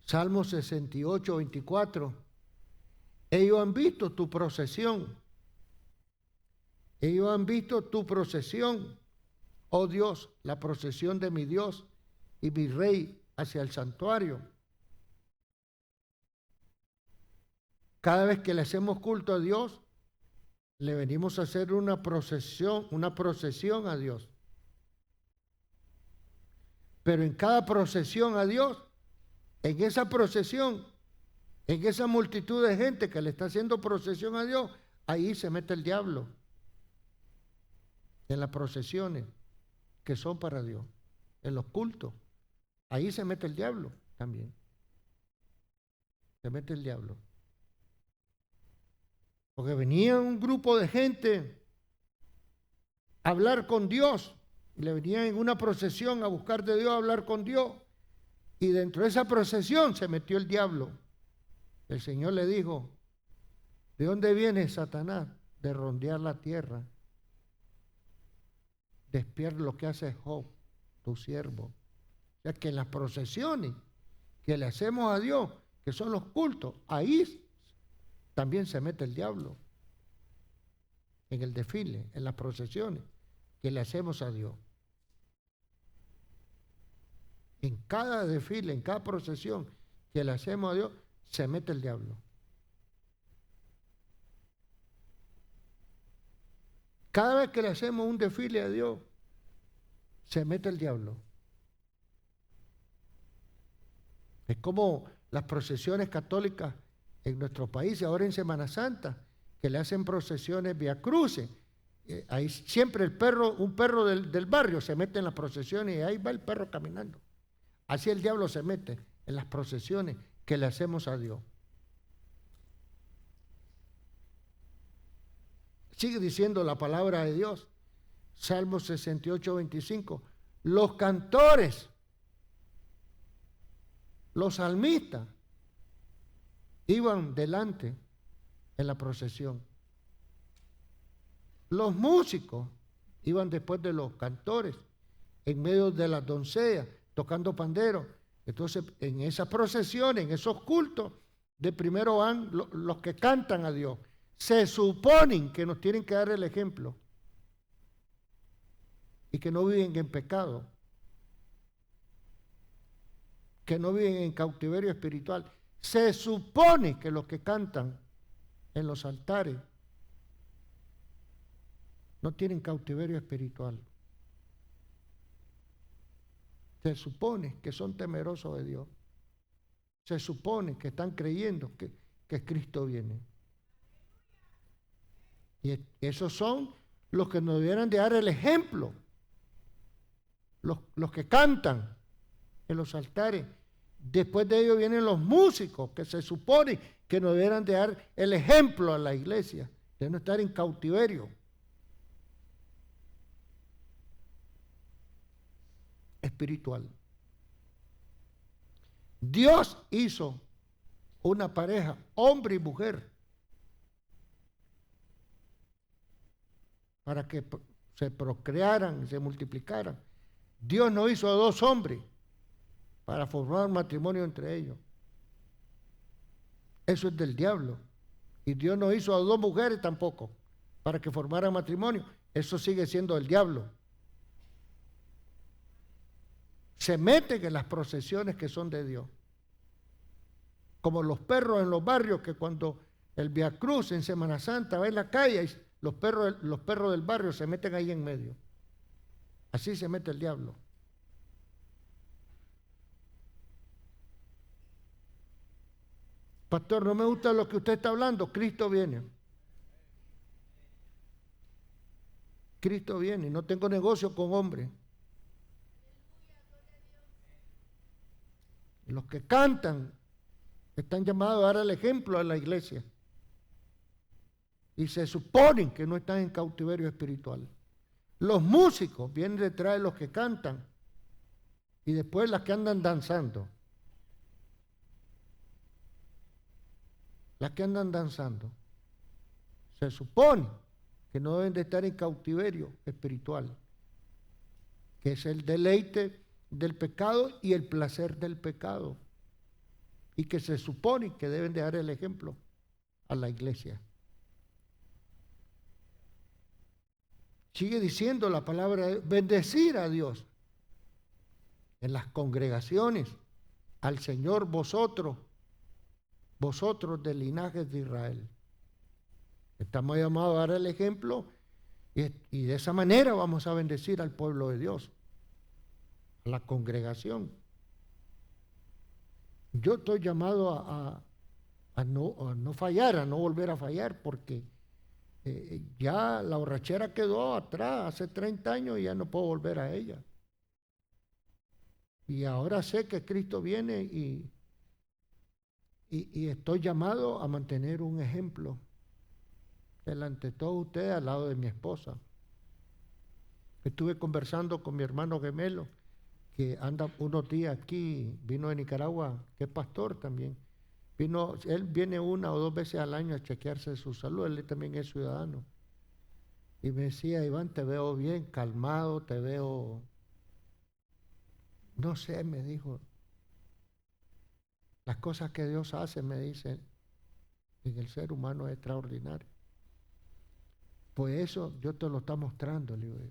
Salmo 68, 24. Ellos han visto tu procesión. Ellos han visto tu procesión, oh Dios, la procesión de mi Dios y mi Rey hacia el santuario. Cada vez que le hacemos culto a Dios, le venimos a hacer una procesión a Dios. Pero en cada procesión a Dios, en esa procesión, en esa multitud de gente que le está haciendo procesión a Dios, ahí se mete el diablo. En las procesiones que son para Dios, en los cultos, ahí se mete el diablo también. Se mete el diablo. Porque venía un grupo de gente a hablar con Dios, y le venían en una procesión a buscar de Dios, a hablar con Dios, y dentro de esa procesión se metió el diablo. El Señor le dijo: ¿de dónde viene Satanás? De rondear la tierra, de espiar lo que hace Job, tu siervo. O sea que en las procesiones que le hacemos a Dios, que son los cultos, ahí también se mete el diablo. En el desfile, en las procesiones que le hacemos a Dios. En cada desfile, en cada procesión que le hacemos a Dios, se mete el diablo. Cada vez que le hacemos un desfile a Dios, se mete el diablo. Es como las procesiones católicas en nuestro país, ahora en Semana Santa, que le hacen procesiones vía cruces. Ahí siempre un perro del barrio se mete en las procesiones y ahí va el perro caminando. Así el diablo se mete en las procesiones que le hacemos a Dios. Sigue diciendo la palabra de Dios, Salmo 68, 25. Los cantores, los salmistas, iban delante en la procesión. Los músicos iban después de los cantores, en medio de las doncellas, tocando pandero. Entonces, en esas procesiones, en esos cultos, de primero van los que cantan a Dios. Se suponen que nos tienen que dar el ejemplo y que no viven en pecado, que no viven en cautiverio espiritual. Se supone que los que cantan en los altares no tienen cautiverio espiritual. Se supone que son temerosos de Dios. Se supone que están creyendo que Cristo viene. Y esos son los que nos debieran de dar el ejemplo. Los que cantan en los altares. Después de ellos vienen los músicos, que se supone que nos debieran de dar el ejemplo a la iglesia, de no estar en cautiverio espiritual. Dios hizo una pareja, hombre y mujer, para que se procrearan y se multiplicaran. Dios no hizo a dos hombres para formar un matrimonio entre ellos. Eso es del diablo. Y Dios no hizo a dos mujeres tampoco para que formaran matrimonio. Eso sigue siendo del diablo. Se meten en las procesiones que son de Dios. Como los perros en los barrios, que cuando el Vía Cruz en Semana Santa va en la calle, los perros del barrio se meten ahí en medio. Así se mete el diablo. Pastor, no me gusta lo que usted está hablando. Cristo viene. Cristo viene. No tengo negocio con hombres. Los que cantan están llamados a dar el ejemplo a la iglesia y se suponen que no están en cautiverio espiritual. Los músicos vienen detrás de los que cantan y después las que andan danzando. Las que andan danzando se supone que no deben de estar en cautiverio espiritual, que es el deleite del pecado y el placer del pecado, y que se supone que deben de dar el ejemplo a la iglesia. Sigue diciendo la palabra, bendecir a Dios en las congregaciones, al Señor vosotros del linaje de Israel. Estamos llamados a dar el ejemplo y de esa manera vamos a bendecir al pueblo de Dios, a la congregación. Yo estoy llamado a no fallar, a no volver a fallar, porque ya la borrachera quedó atrás, hace 30 años y ya no puedo volver a ella. Y ahora sé que Cristo viene y estoy llamado a mantener un ejemplo delante de todos ustedes al lado de mi esposa. Estuve conversando con mi hermano gemelo, que anda unos días aquí, vino de Nicaragua, que es pastor también. Él viene 1 o 2 veces al año a chequearse su salud, él también es ciudadano. Y me decía, Iván, te veo bien, calmado, te veo, no sé, me dijo, las cosas que Dios hace, me dice, en el ser humano es extraordinario. Pues eso yo te lo está mostrando, le digo yo.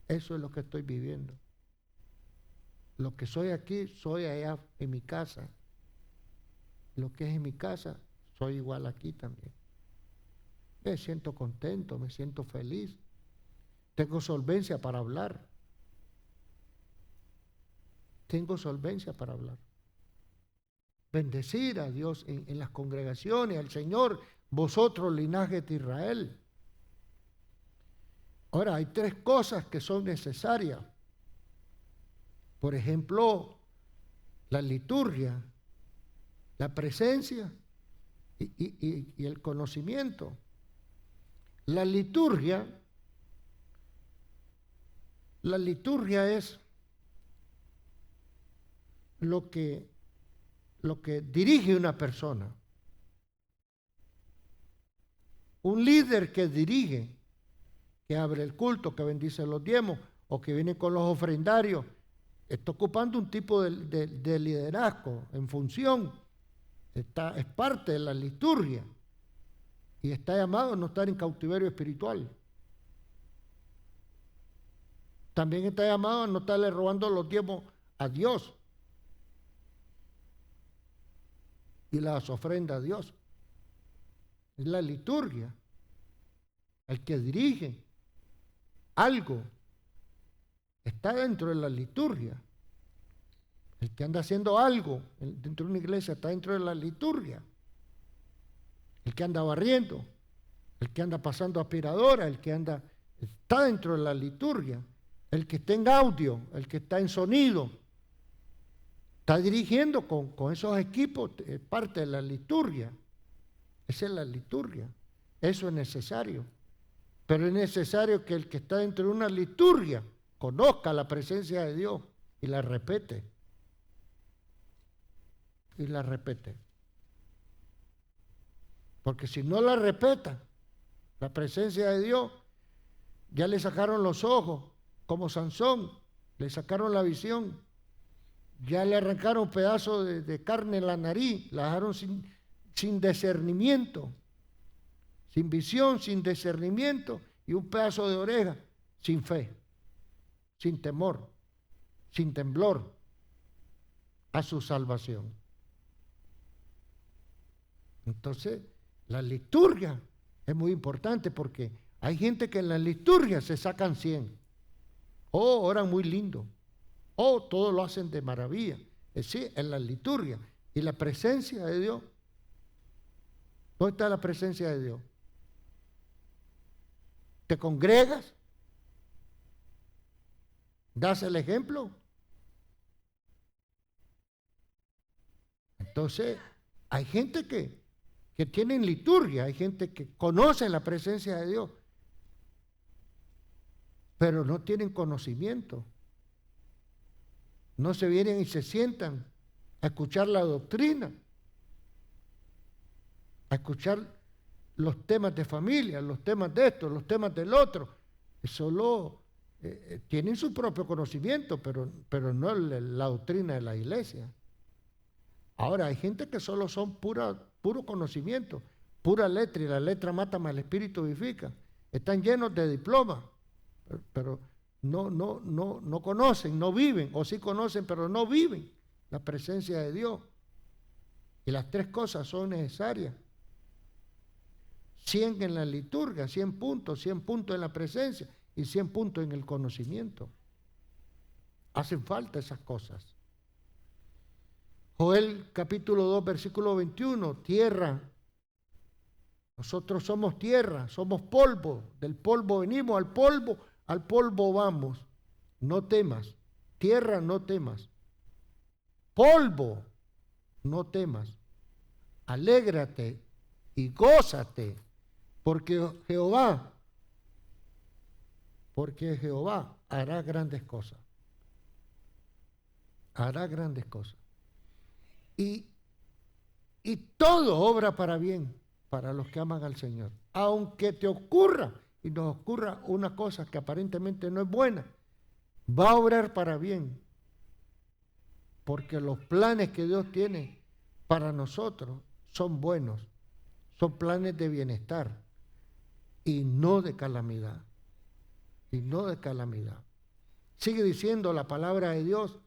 Eso es lo que estoy viviendo. Lo que soy aquí, soy allá en mi casa. Lo que es en mi casa, soy igual aquí también. Me siento contento, me siento feliz. Tengo solvencia para hablar. Tengo solvencia para hablar. Bendecir a Dios en las congregaciones, al Señor, vosotros, linaje de Israel. Ahora, hay 3 cosas que son necesarias. Por ejemplo, la liturgia, la presencia y el conocimiento. La liturgia es lo que dirige una persona. Un líder que dirige, que abre el culto, que bendice los diezmos o que viene con los ofrendarios, está ocupando un tipo de liderazgo en función. Es parte de la liturgia y está llamado a no estar en cautiverio espiritual. También está llamado a no estarle robando los diezmos a Dios y las ofrendas a Dios. Es la liturgia el que dirige algo. Está dentro de la liturgia. El que anda haciendo algo dentro de una iglesia está dentro de la liturgia. El que anda barriendo, el que anda pasando aspiradora, está dentro de la liturgia. El que está en audio, el que está en sonido, está dirigiendo con esos equipos, parte de la liturgia. Esa es la liturgia. Eso es necesario. Pero es necesario que el que está dentro de una liturgia conozca la presencia de Dios y la respete. Y la respete. Porque si no la respeta, la presencia de Dios, ya le sacaron los ojos, como Sansón, le sacaron la visión, ya le arrancaron pedazos de carne en la nariz, la dejaron sin discernimiento, sin visión, sin discernimiento, y un pedazo de oreja, sin fe, sin temor, sin temblor a su salvación. Entonces, la liturgia es muy importante porque hay gente que en la liturgia se sacan 100. Oran muy lindo. Todo lo hacen de maravilla. Es decir, en la liturgia. Y la presencia de Dios. ¿Dónde está la presencia de Dios? ¿Te congregas? ¿Das el ejemplo? Entonces, hay gente que que tienen liturgia, hay gente que conoce la presencia de Dios, pero no tienen conocimiento. No se vienen y se sientan a escuchar la doctrina, a escuchar los temas de familia, los temas de esto, los temas del otro. Solo tienen su propio conocimiento, pero no la doctrina de la iglesia. Ahora, hay gente que solo son puro conocimiento, pura letra, y la letra mata, mas el espíritu vivifica. Están llenos de diplomas, pero no conocen, no viven, o sí conocen, pero no viven la presencia de Dios. Y las tres cosas son necesarias. 100 en la liturgia, 100 puntos en la presencia y 100 puntos en el conocimiento. Hacen falta esas cosas. Joel capítulo 2, versículo 21, tierra. Nosotros somos tierra, somos polvo, del polvo venimos, al polvo vamos. No temas, tierra, no temas. Polvo, no temas. Alégrate y gózate, porque Jehová hará grandes cosas. Hará grandes cosas. Y todo obra para bien para los que aman al Señor. Aunque te ocurra y nos ocurra una cosa que aparentemente no es buena, va a obrar para bien. Porque los planes que Dios tiene para nosotros son buenos. Son planes de bienestar y no de calamidad. Y no de calamidad. Sigue diciendo la palabra de Dios.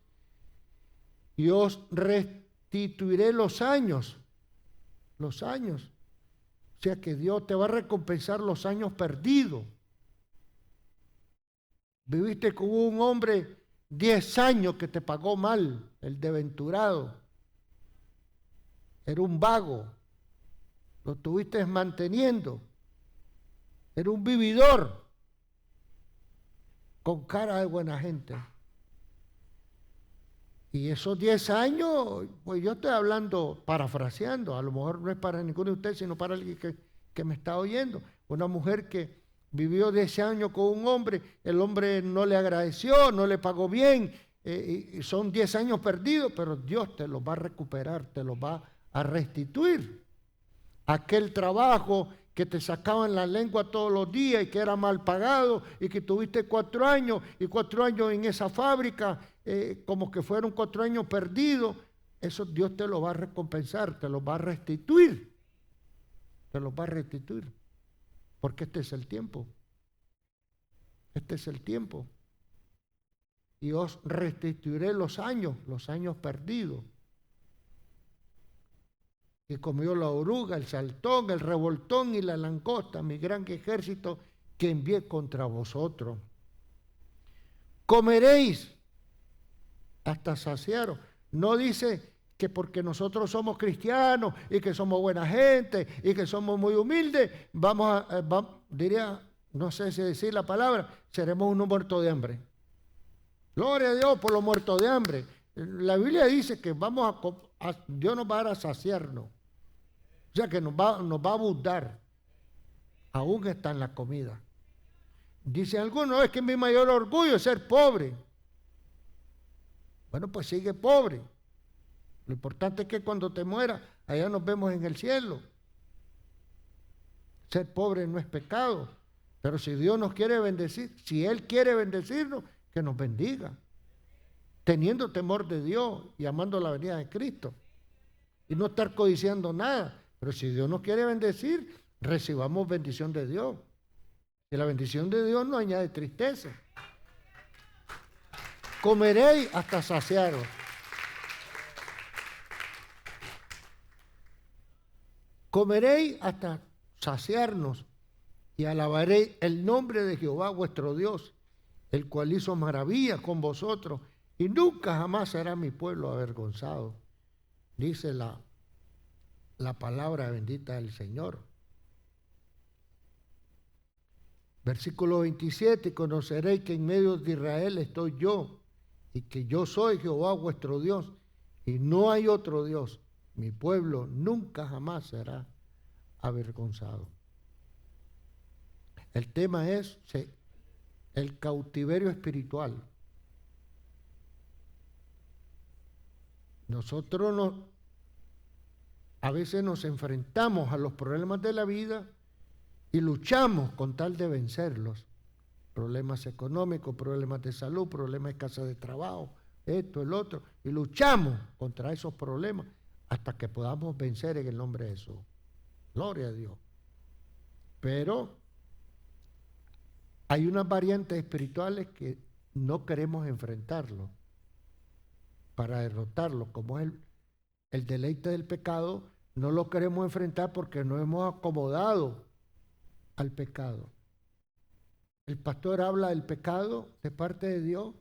Y os restituiré los años. Los años. O sea que Dios te va a recompensar los años perdidos. Viviste con un hombre 10 años que te pagó mal, el desventurado. Era un vago. Lo estuviste manteniendo. Era un vividor con cara de buena gente. Y esos 10 años, pues yo estoy hablando, parafraseando, a lo mejor no es para ninguno de ustedes, sino para alguien que me está oyendo. Una mujer que vivió 10 años con un hombre, el hombre no le agradeció, no le pagó bien, y son 10 años perdidos, pero Dios te los va a recuperar, te los va a restituir. Aquel trabajo que te sacaban la lengua todos los días y que era mal pagado y que tuviste 4 años y 4 años en esa fábrica, como que fueron 4 años perdidos, eso Dios te lo va a recompensar, te lo va a restituir. Te lo va a restituir. Porque este es el tiempo. Este es el tiempo. Y os restituiré los años perdidos. Que comió la oruga, el saltón, el revoltón y la langosta, mi gran ejército que envié contra vosotros. Comeréis hasta saciaros. No dice que porque nosotros somos cristianos y que somos buena gente y que somos muy humildes, diría, no sé si decir la palabra, seremos unos muertos de hambre. Gloria a Dios por los muertos de hambre. La Biblia dice que Dios nos va a dar a saciarnos. O sea que nos va a abundar. Aún está en la comida. Dice algunos, es que mi mayor orgullo es ser pobre. Bueno, pues sigue pobre. Lo importante es que cuando te mueras, allá nos vemos en el cielo. Ser pobre no es pecado. Pero si Dios nos quiere bendecir, si Él quiere bendecirnos, que nos bendiga. Teniendo temor de Dios y amando la venida de Cristo. Y no estar codiciando nada. Pero si Dios nos quiere bendecir, recibamos bendición de Dios. Y la bendición de Dios no añade tristeza. Comeréis hasta saciaros. Comeréis hasta saciarnos y alabaréis el nombre de Jehová vuestro Dios, el cual hizo maravillas con vosotros y nunca jamás será mi pueblo avergonzado. Dice la palabra bendita del Señor. Versículo 27, conoceréis que en medio de Israel estoy yo y que yo soy Jehová vuestro Dios y no hay otro Dios. Mi pueblo nunca jamás será avergonzado. El tema es el cautiverio espiritual. Nosotros a veces nos enfrentamos a los problemas de la vida y luchamos con tal de vencerlos. Problemas económicos, problemas de salud, problemas de escasez de trabajo, esto, el otro. Y luchamos contra esos problemas hasta que podamos vencer en el nombre de Jesús. Gloria a Dios. Pero hay unas variantes espirituales que no queremos enfrentarlo para derrotarlo, como es el deleite del pecado. No lo queremos enfrentar porque no hemos acomodado al pecado. El pastor habla del pecado de parte de Dios,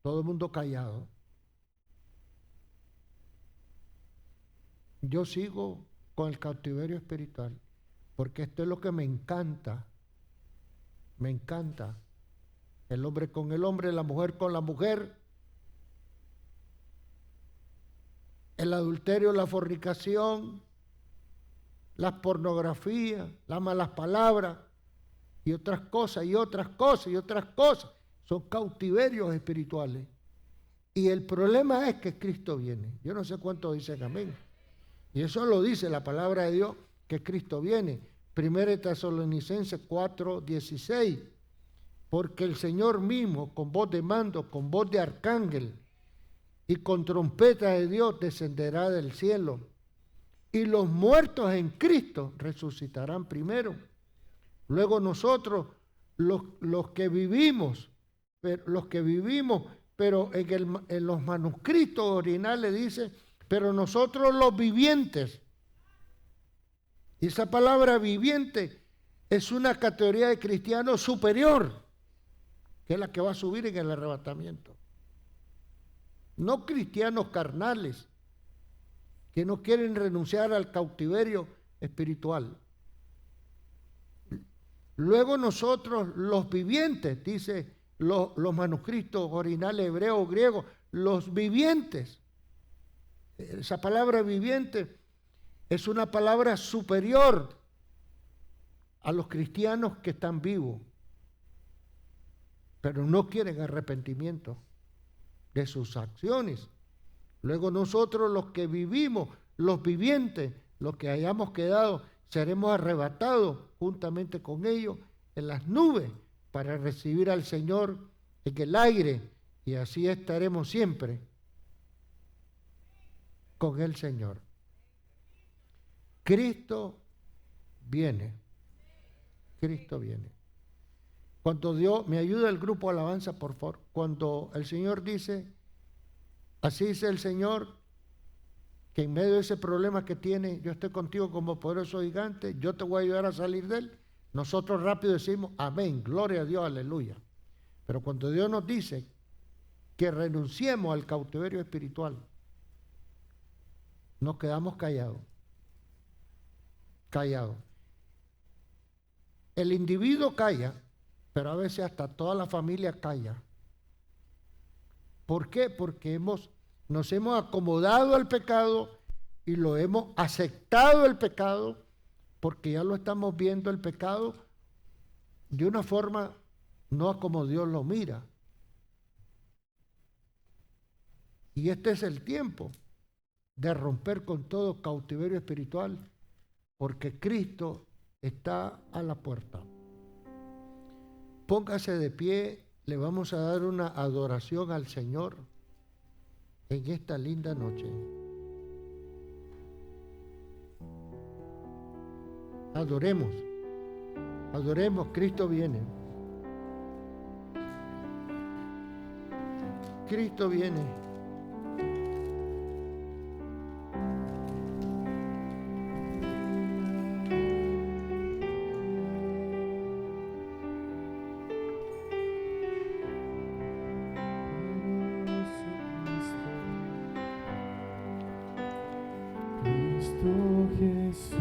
todo el mundo callado. Yo sigo con el cautiverio espiritual, porque esto es lo que me encanta. Me encanta. El hombre con el hombre, la mujer con la mujer, el adulterio, la fornicación, la pornografía, las malas palabras y otras cosas, y otras cosas, y otras cosas. Son cautiverios espirituales. Y el problema es que Cristo viene. Yo no sé cuántos dicen amén. Y eso lo dice la palabra de Dios, que Cristo viene. 1 Tesalonicenses 4:16. Porque el Señor mismo, con voz de mando, con voz de arcángel y con trompeta de Dios, descenderá del cielo. Y los muertos en Cristo resucitarán primero. Luego nosotros, los que vivimos, pero en los manuscritos originales dice, pero nosotros los vivientes. Y esa palabra viviente es una categoría de cristiano superior, que es la que va a subir en el arrebatamiento. No cristianos carnales, que no quieren renunciar al cautiverio espiritual. Luego nosotros, los vivientes, dice los manuscritos originales hebreo, griego, los vivientes. Esa palabra viviente es una palabra superior a los cristianos que están vivos, pero no quieren arrepentimiento de sus acciones. Luego nosotros, los que vivimos, los vivientes, los que hayamos quedado, seremos arrebatados juntamente con ellos en las nubes para recibir al Señor en el aire, y así estaremos siempre con el Señor. Cristo viene. Cristo viene. Cuando Dios, me ayuda el grupo alabanza, por favor. Cuando el Señor dice, así dice el Señor, que en medio de ese problema que tiene, yo estoy contigo como poderoso gigante, yo te voy a ayudar a salir de él. Nosotros rápido decimos, amén, gloria a Dios, aleluya. Pero cuando Dios nos dice que renunciemos al cautiverio espiritual, nos quedamos callados. Callados. El individuo calla, pero a veces hasta toda la familia calla. ¿Por qué? Porque nos hemos acomodado al pecado y lo hemos aceptado el pecado, porque ya lo estamos viendo el pecado de una forma no como Dios lo mira. Y este es el tiempo de romper con todo cautiverio espiritual, porque Cristo está a la puerta. Póngase de pie, le vamos a dar una adoración al Señor en esta linda noche. Adoremos, adoremos, Cristo viene. Cristo viene. Cristo Jesús.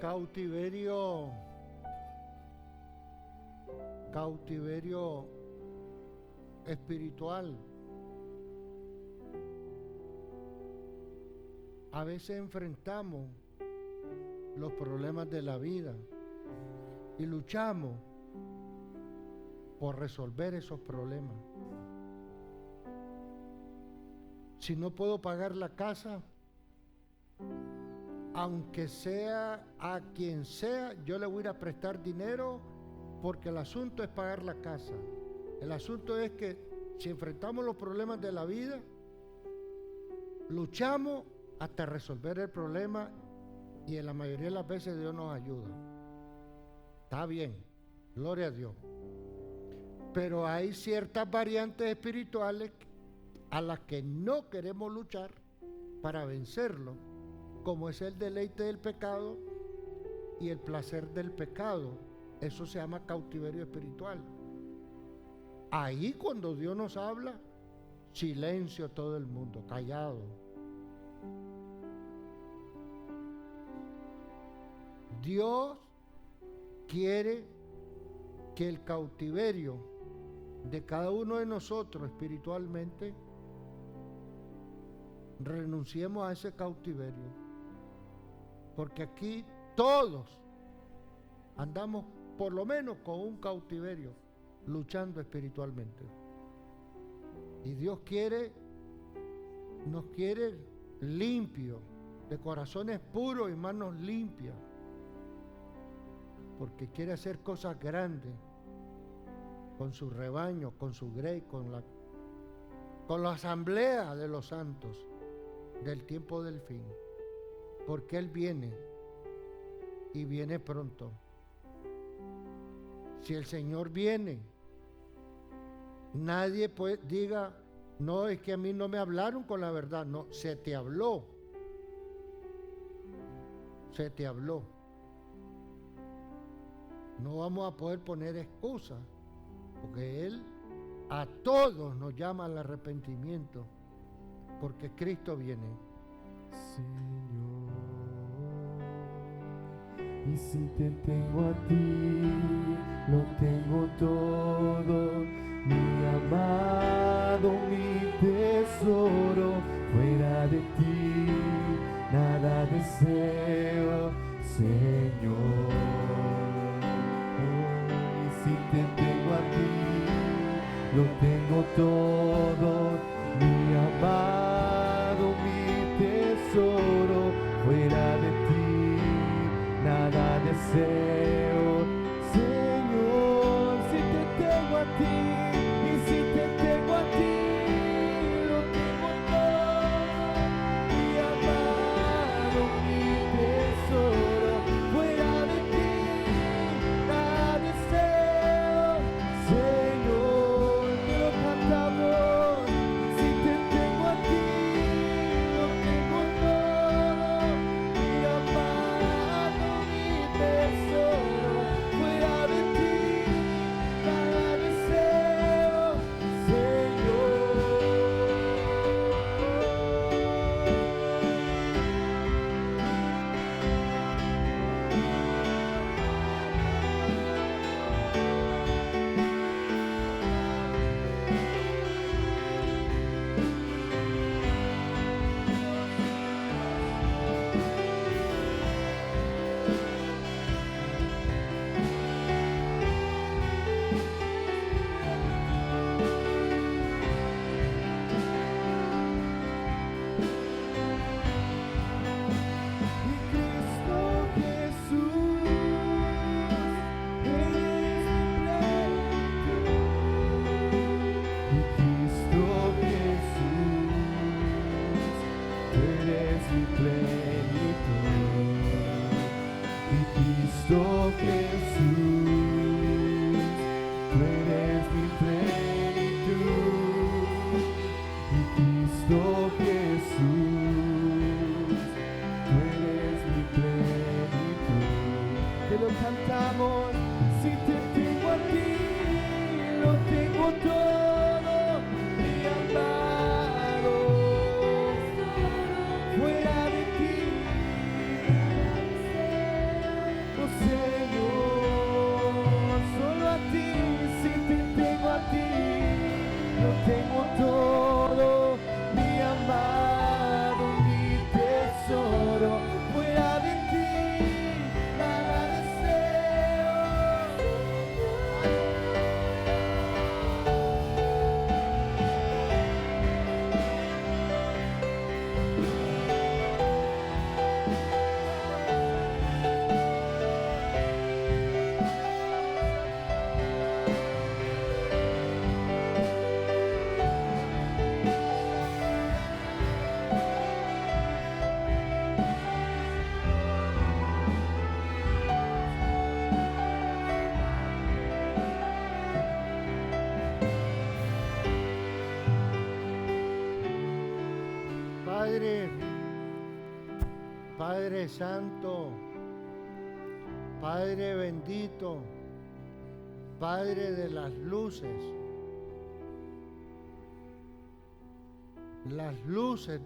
cautiverio espiritual. A veces enfrentamos los problemas de la vida y luchamos por resolver esos problemas. Si no puedo pagar la casa, aunque sea a quien sea, yo le voy a ir a prestar dinero, porque el asunto es pagar la casa. El asunto es que si enfrentamos los problemas de la vida, luchamos hasta resolver el problema, y en la mayoría de las veces Dios nos ayuda. Está bien, gloria a Dios. Pero hay ciertas variantes espirituales a las que no queremos luchar para vencerlo, como es el deleite del pecado y el placer del pecado. Eso se llama cautiverio espiritual. Ahí, cuando Dios nos habla, silencio todo el mundo, callado. Dios quiere que el cautiverio de cada uno de nosotros espiritualmente, renunciemos a ese cautiverio, porque aquí todos andamos por lo menos con un cautiverio luchando espiritualmente, y Dios nos quiere limpios, de corazones puros y manos limpias, porque quiere hacer cosas grandes con su rebaño, con su grey, con la asamblea de los santos del tiempo del fin, porque Él viene y viene pronto. Si el Señor viene, nadie diga, no, es que a mí no me hablaron con la verdad. No, se te habló. Se te habló. No vamos a poder poner excusas, porque Él a todos nos llama al arrepentimiento, porque Cristo viene. Señor, y si te tengo a ti, lo tengo todo, mi amado, mi tesoro, fuera de ti nada deseo, Señor. Si te tengo a ti, lo tengo todo, mi amado, mi tesoro, fuera de ti nada deseo, Señor. Si te tengo a ti, y si te tengo a ti, lo tengo todo, mi amado, mi tesoro, Padre Santo, Padre bendito, Padre de las luces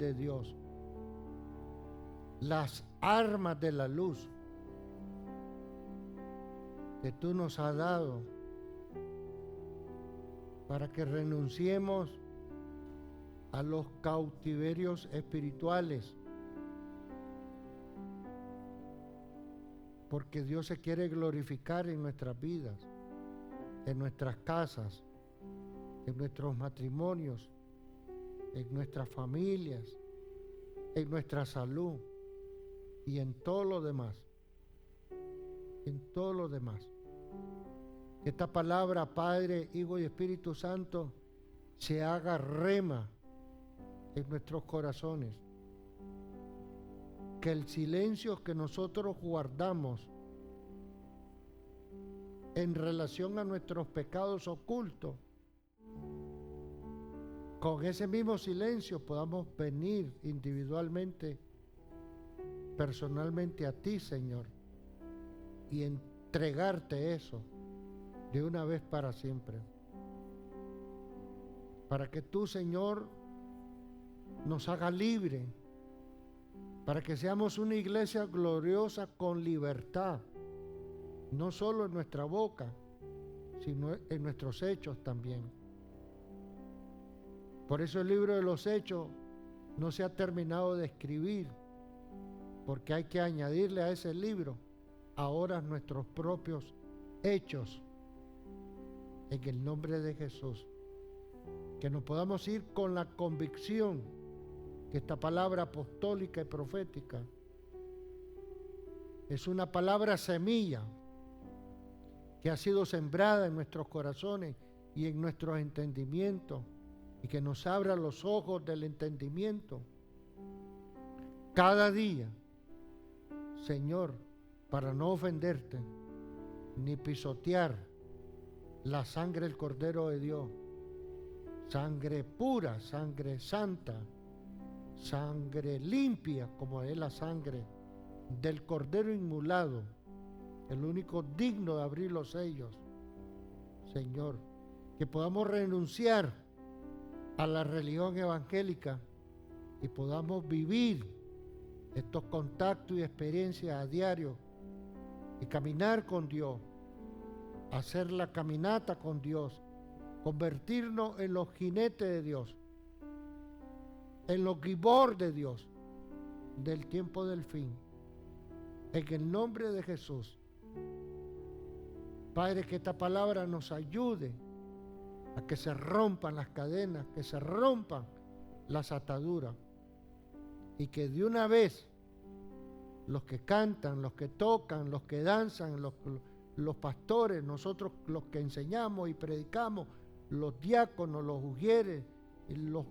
de Dios, las armas de la luz que tú nos has dado para que renunciemos a los cautiverios espirituales, porque Dios se quiere glorificar en nuestras vidas, en nuestras casas, en nuestros matrimonios, en nuestras familias, en nuestra salud y en todo lo demás. En todo lo demás. Que esta palabra, Padre, Hijo y Espíritu Santo, se haga rema en nuestros corazones. Que el silencio que nosotros guardamos en relación a nuestros pecados ocultos, con ese mismo silencio podamos venir individualmente, personalmente a ti, Señor, y entregarte eso de una vez para siempre. Para que tú, Señor, nos haga libre, para que seamos una iglesia gloriosa con libertad, no solo en nuestra boca, sino en nuestros hechos también. Por eso el libro de los Hechos no se ha terminado de escribir, porque hay que añadirle a ese libro ahora nuestros propios hechos, en el nombre de Jesús. Que nos podamos ir con la convicción que esta palabra apostólica y profética es una palabra semilla que ha sido sembrada en nuestros corazones y en nuestros entendimientos, y que nos abra los ojos del entendimiento cada día, Señor, para no ofenderte ni pisotear la sangre del Cordero de Dios, sangre pura, sangre santa, sangre limpia, como es la sangre del Cordero inmolado, el único digno de abrir los sellos. Señor, que podamos renunciar a la religión evangélica y podamos vivir estos contactos y experiencias a diario y caminar con Dios, hacer la caminata con Dios, convertirnos en los jinetes de Dios, en los gibor de Dios del tiempo del fin, en el nombre de Jesús. Padre, que esta palabra nos ayude a que se rompan las cadenas, que se rompan las ataduras, y que de una vez los que cantan, los que tocan, los que danzan, los pastores, nosotros los que enseñamos y predicamos, los diáconos, los ujieres,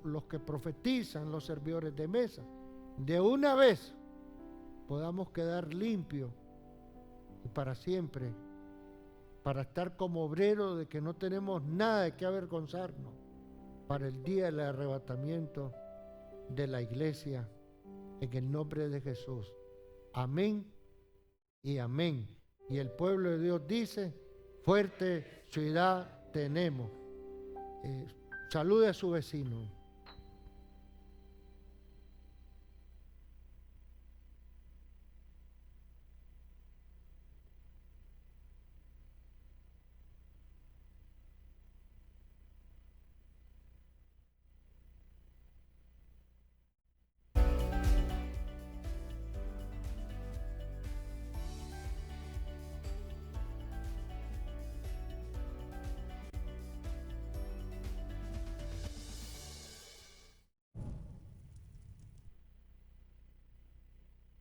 los que profetizan, los servidores de mesa, de una vez podamos quedar limpios y para siempre, para estar como obreros de que no tenemos nada de qué avergonzarnos para el día del arrebatamiento de la iglesia, en el nombre de Jesús. Amén y amén. Y el pueblo de Dios dice: fuerte ciudad tenemos. Salude a su vecino.